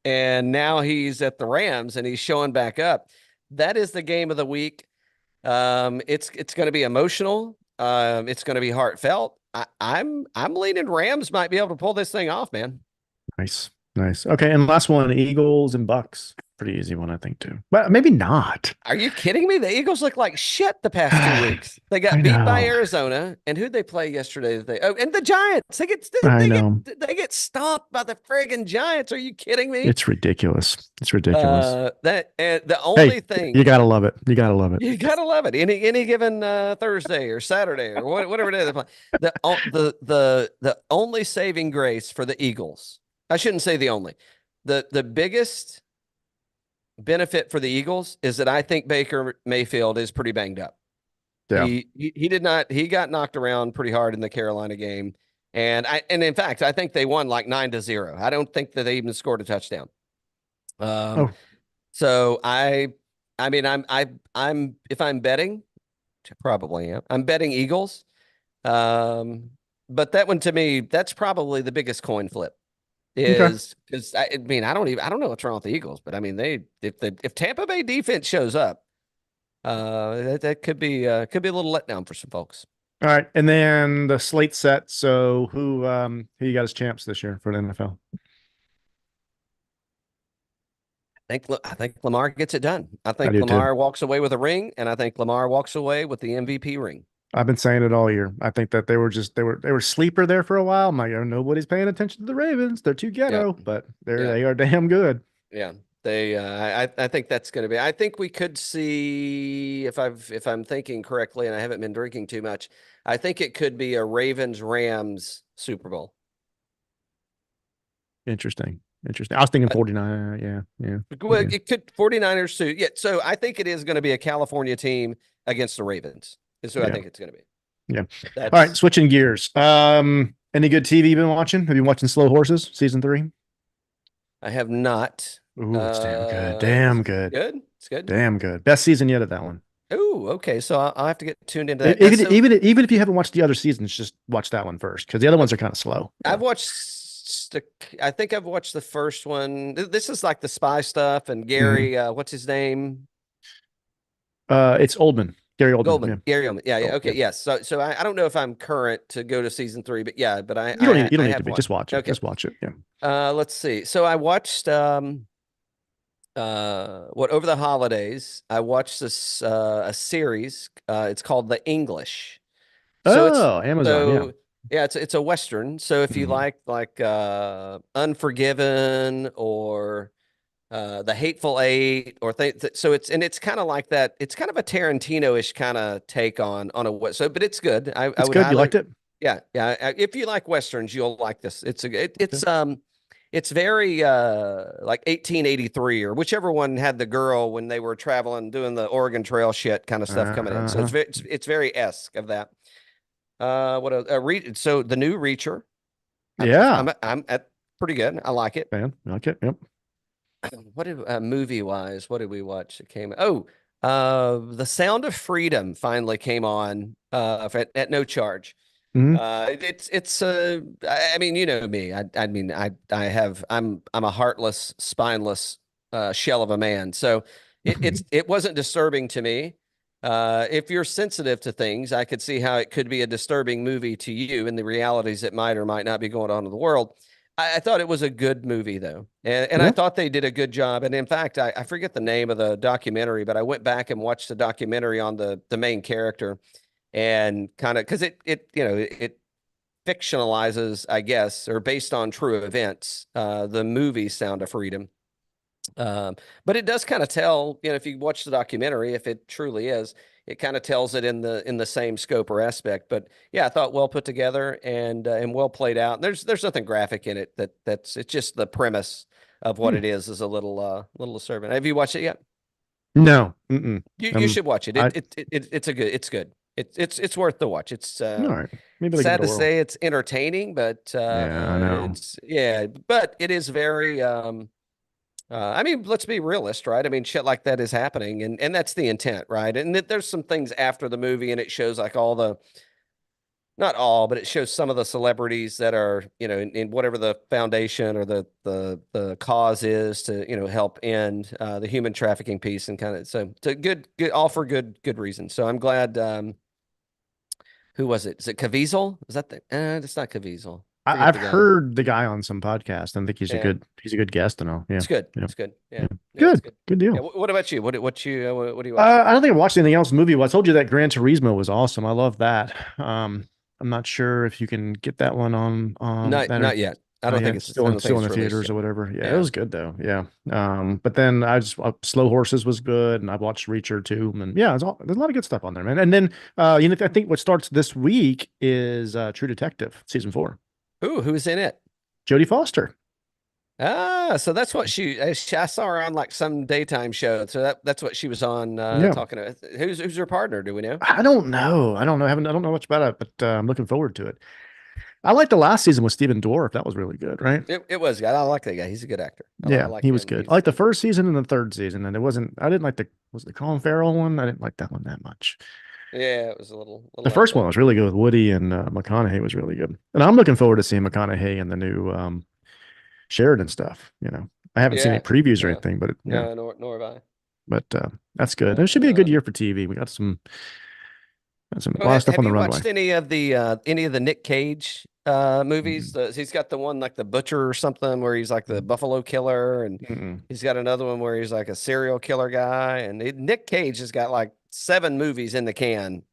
and now he's at the Rams and he's showing back up. That is the game of the week. It's going to be emotional. It's going to be heartfelt. I'm leaning Rams might be able to pull this thing off, man. Nice. Okay, and last one, Eagles and Bucks. Pretty easy one, I think, too. But maybe not. Are you kidding me? The Eagles look like shit the past 2 weeks. They got beat by Arizona, and who'd they play yesterday? And the Giants. They get stomped by the friggin' Giants. Are you kidding me? It's ridiculous. The only thing you gotta love it. You gotta love it. You gotta love it. Any given Thursday or Saturday or whatever day they play. The only saving grace for the Eagles. I shouldn't say the only. The biggest benefit for the Eagles is that I think Baker Mayfield is pretty banged up. Yeah. He got knocked around pretty hard in the Carolina game. And in fact, I think they won like 9-0. I don't think that they even scored a touchdown. So I'm if I'm betting, which I probably am, I'm betting Eagles. But that one to me, that's probably the biggest coin flip. Because I don't know what's wrong with the Eagles, but I mean if Tampa Bay defense shows up, that could be a little letdown for some folks. All right, and then the slate set. So who you got as champs this year for the NFL? I think Lamar gets it done. I think Lamar walks away with a ring, and I think Lamar walks away with the MVP ring. I've been saying it all year. I think that they were sleeper there for a while. I'm like, oh, nobody's paying attention to the Ravens. They're too ghetto, but they are damn good. Yeah. They I think that's going to be. I think we could see, if I'm thinking correctly, and I haven't been drinking too much, I think it could be a Ravens Rams Super Bowl. Interesting. I was thinking 49. Yeah. Well, Okay. it could 49ers too. Yeah, so I think it is going to be a California team against the Ravens. Is who I Yeah. think it's going to be. Yeah. That's, All right, switching gears. Any good TV you been watching? Have you been watching Slow Horses season 3? I have not. Ooh, it's damn good. Is Damn it good. good. It's good. Damn good. Best season yet of that one. Oh, okay. So I'll have to get tuned into that. Even, So even if you haven't watched the other seasons, just watch that one first because the other ones are kind of slow. I've watched. I think I've watched the first one. This is like the spy stuff and Gary. What's his name? It's Oldman. Gary Oldman. Goldman. Yeah. Gary Oldman. Yeah. Oh, Okay. yeah. Yes. So I don't know if I'm current to go to season 3, but yeah. But You don't need I to have be. watched. Just watch it. Okay. Just watch it. Yeah. Let's see. So I watched over the holidays I watched this a series. It's called The English. So Oh, Amazon. Yeah. yeah, it's a Western. So if you Mhm. like Unforgiven or The Hateful Eight or so it's kind of like that. It's kind of a Tarantino-ish kind of take on but it's good. I It's would good. You liked it? yeah. If you like Westerns, you'll like this. It's very like 1883 or whichever one had the girl when they were traveling, doing the Oregon Trail shit kind of stuff coming in. So it's very esque of that. So the new Reacher. I'm at pretty good. I like it. Man, you like it? Yep. What did movie wise? What did we watch? It came. The Sound of Freedom finally came on at no charge. Mhm. I mean, you know me. I'm a heartless, spineless shell of a man. So it wasn't disturbing to me. If you're sensitive to things, I could see how it could be a disturbing movie to you and the realities that might or might not be going on in the world. I thought it was a good movie though. And I thought they did a good job. And in fact, I forget the name of the documentary, but I went back and watched the documentary on the main character. And kind of because it fictionalizes, I guess, or based on true events, the movie Sound of Freedom. But it does kind of tell, if you watch the documentary, if it truly is, it kind of tells it in the same scope or aspect. But yeah, I thought well put together and well played out. There's nothing graphic in it it's just the premise of what it is a little disturbing. Have you watched it yet? No. Mm-mm. You should watch it. It's good. It's worth the watch. It's All right. Maybe sad to say it's entertaining, but yeah, I know. but it is very I mean, let's be realist, right? I mean, shit like that is happening, and that's the intent, right? And there's some things after the movie, and it shows like not all, but it shows some of the celebrities that are, in whatever the foundation or the cause is to, help end the human trafficking piece and kind of so good, all for good reasons. So I'm glad. Who was it? Is it Caviezel? Is that it's not Caviezel. I've heard the guy on some podcast. I think he's a good guest and all. Yeah. It's good. Yeah. It's good. Yeah. Good deal. Yeah, what about you? What do you watch? I don't think I watched anything else movie. I told you that Gran Turismo was awesome. I love that. I'm not sure if you can get that one on not yet. I don't think it's still in the theaters or whatever. Yeah, it was good though. Yeah. But then Slow Horses was good, and I watched Reacher too. And yeah, there's a lot of good stuff on there, man. And then I think what starts this week is True Detective season 4. Ooh, who's in it? Jodie Foster. So that's what I saw her on like some daytime show. So that's what she was on talking to. Who's her partner? Do we know? I don't know. I don't know much about it, but I'm looking forward to it. I liked the last season with Stephen Dorff. That was really good, right? It was good. I like that guy. He's a good actor. He was good. I liked the first season and the third season, and I didn't like was the Colin Farrell one? I didn't like that one that much. Yeah, it was a little the first one was really good with Woody, and McConaughey was really good. And I'm looking forward to seeing McConaughey in the new Sheridan stuff. I haven't seen any previews or anything, but nor have I. But that's good. It should be a good year for TV. We got some a lot of stuff on the runway. Have you watched any of the Nick Cage movies? He's got the one like The Butcher or something where he's like the Buffalo Killer, and he's got another one where he's like a serial killer guy. And Nick Cage has got like 7 movies in the can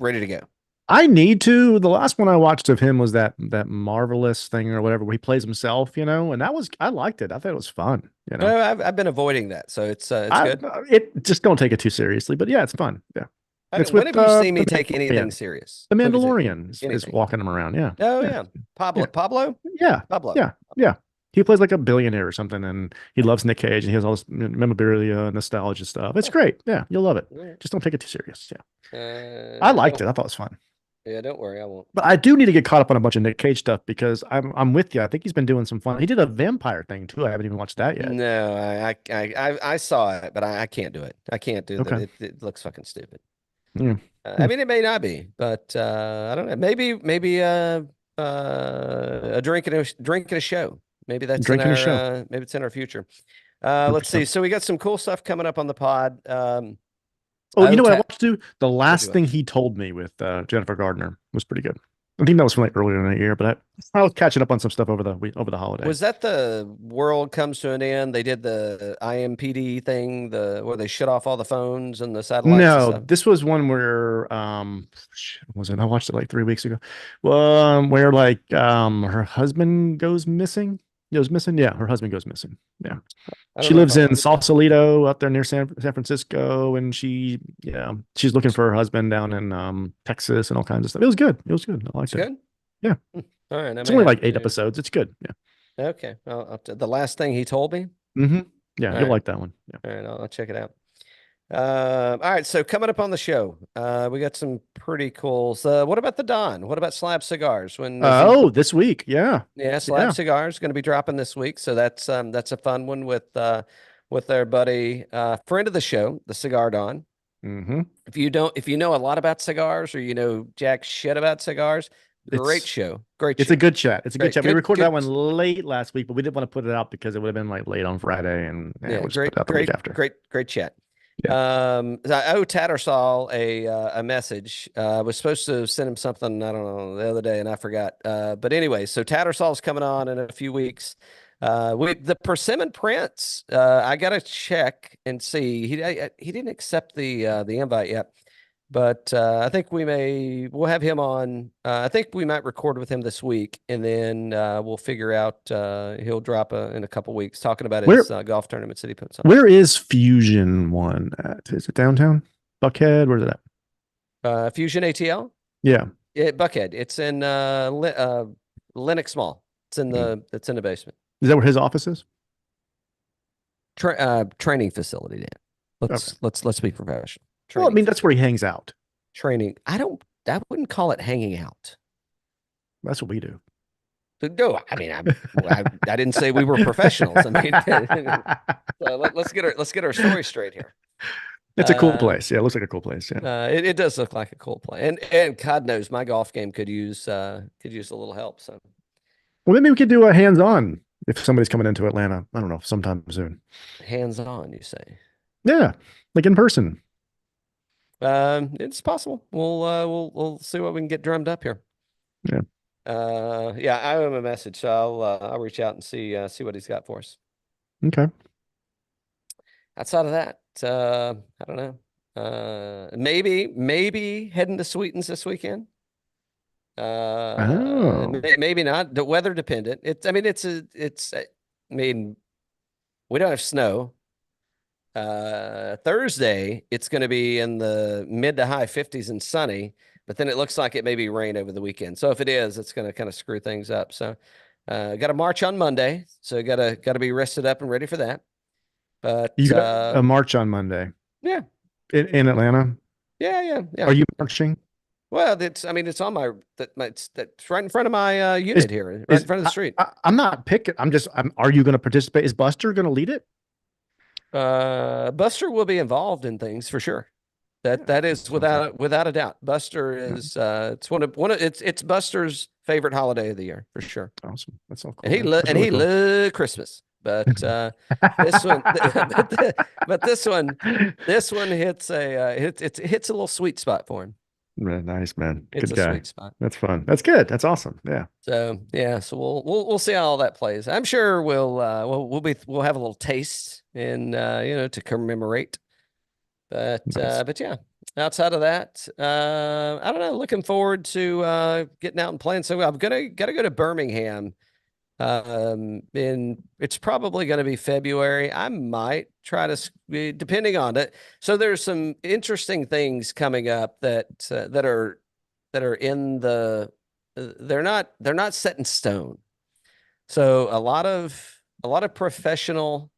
ready to go. I need to. The last one I watched of him was that Marvelous thing or whatever, where he plays himself, and I liked it. I thought it was fun. No, I've been avoiding that, so it's good. It just don't take it too seriously, but yeah, it's fun. Yeah, it's when have you seen me the take anything Mandalorian. serious? The What have you seen? Mandalorian is Anything. walking him around. Yeah. Oh yeah, Pablo. Yeah. Pablo. Yeah. Pablo. Yeah. He plays like a billionaire or something, and he loves Nick Cage, and he has all this memorabilia, nostalgia stuff. It's great. Yeah, you'll love it. Yeah. Just don't take it too serious. Yeah, I liked it. I thought it was fun. Yeah, don't worry, I won't. But I do need to get caught up on a bunch of Nick Cage stuff because I'm with you. I think he's been doing some fun. He did a vampire thing too. I haven't even watched that yet. No, I saw it, but I can't do it. I can't do Okay. that. It looks fucking stupid. Yeah. I mean, it may not be, but I don't know. Maybe a drink and a show. Maybe that's Drink in and a our show. maybe it's in our future. Let's see. So we got some cool stuff coming up on the pod. Oh, you know what I OTAP watched too? The last you thing he told me with Jennifer Gardner was pretty good. I think that was from like earlier in the year, but I was catching up on some stuff over the holiday. Was that the world comes to an end? They did the IMPD thing, where they shut off all the phones and the satellites. And No, stuff? this was one where shit, was it? I watched it like 3 weeks ago. Where like her husband goes missing. Goes missing. Yeah, her husband goes missing. Yeah, I don't she know lives if I in watched it. Sausalito up there near San Francisco, and she's looking for her husband down in Texas and all kinds of stuff. It was good. It was good. I liked It's it. good. Yeah. All right. It's only like 8 episodes. It's good. Yeah. Okay. The last thing he told me. Mm-hmm. Yeah, All you'll right. like that one. Yeah. All right, I'll check it out. All right, so coming up on the show, we got some pretty cool. So, what about the Don? What about Slab Cigars? When This week, yeah. Slab Cigars going to be dropping this week, so that's a fun one with their buddy, friend of the show, the Cigar Don. Mm-hmm. If you know a lot about cigars or you know jack shit about cigars, great show. Great. It's show. a good chat. It's a good Great. chat. We Good- recorded good- that one late last week, but we didn't want to put it out because it would have been like late on Friday, and we'll just put it out the week after. Great chat. Yeah. I owe Tattersall a message. I was supposed to send him something, I don't know, the other day, and I forgot. But anyway, so Tattersall's coming on in a few weeks. The Persimmon Prince, I gotta check and see. He didn't accept the invite yet, but I think we'll have him on. I think we might record with him this week, and then we'll figure out. He'll drop in a couple weeks talking about his golf tournament that he puts on. Where is Fusion One at? Is it downtown? Buckhead? Where's it at? Fusion ATL? Yeah. Buckhead. It's in Lenox Mall. It's in the basement. Is that where his office is? Training facility, Dan. Let's be professional. Well, I mean, that's where he hangs out. Training. I wouldn't call it hanging out. That's what we do. No, I mean, I didn't say we were professionals. I mean, so let's get our story straight here. It's a cool place. Yeah, it looks like a cool place. Yeah. It does look like a cool place, and God knows my golf game could use a little help. So, well, maybe we could do a hands-on if somebody's coming into Atlanta. I don't know, sometime soon. Hands-on, you say? Yeah, like in person. It's possible. We'll see what we can get drummed up here. Yeah. I owe him a message, so I'll reach out and see what he's got for us. Okay. Outside of that, I don't know. Maybe heading to Sweetens this weekend. Maybe not. The weather dependent. I mean, we don't have snow. Thursday, it's going to be in the mid to high 50s and sunny, but then it looks like it may be rain over the weekend. So if it is, it's going to kind of screw things up. So, got to march on Monday. So got to be rested up and ready for that. But You got a march on Monday. Yeah. In Atlanta. Yeah. Are you marching? Well, it's on that's right in front of my unit here, right in front of the street. I'm not picking. Are you going to participate? Is Buster going to lead it? Buster will be involved in things for sure. That is without a doubt. Buster is it's Buster's favorite holiday of the year for sure. Awesome. That's all cool. And he loves Christmas. But this one, but this one hits it hits a little sweet spot for him. Nice, man. It's Good a guy. sweet spot. That's fun. That's good. That's awesome. Yeah. So we'll see how all that plays. I'm sure we'll have a little taste and to commemorate. But Nice. but yeah. outside of that, I don't know. Looking forward to getting out and playing. So I'm gotta go to Birmingham. And it's probably going to be February. I might try to, depending on it. So there's some interesting things coming up that are in the. They're not set in stone. So a lot of professional.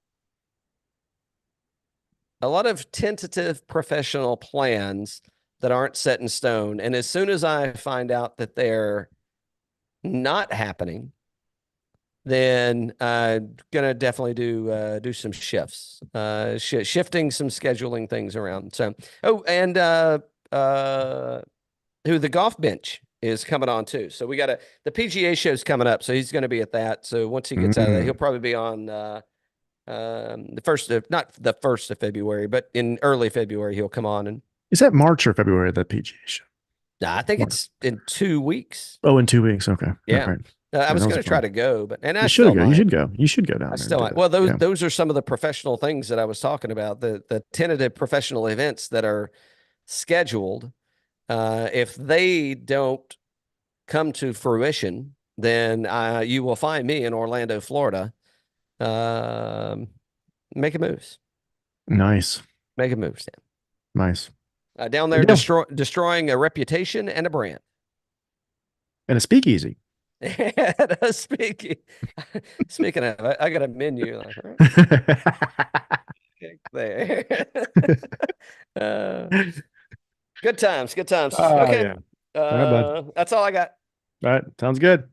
A lot of tentative professional plans that aren't set in stone. And as soon as I find out that they're not happening, then gonna definitely do some shifts, shifting some scheduling things around. So, and who the golf bench is coming on too. So we got the PGA show's coming up, so he's going to be at that. So once he gets out of that, he'll probably be on the first of, not the 1st of February, but in early February he'll come on. And Is that March or February, the PGA show? nah, I think it's in 2 weeks. Oh, in 2 weeks. Okay. Yeah. All right. I was that going was to try fun. to go, but I You still should go. You might. should go. You should go down I there. still and might. do Well, that. Yeah. those are some of the professional things that I was talking about. The tentative professional events that are scheduled. If they don't come to fruition, then you will find me in Orlando, Florida, making moves. Nice. Making moves. Nice. Down there, Yeah. destroying a reputation and a brand. And a speakeasy. Speaking of, I got a menu. Like, right there. Good times. Oh, Okay. yeah. All right, bud. That's all I got. All right. Sounds good.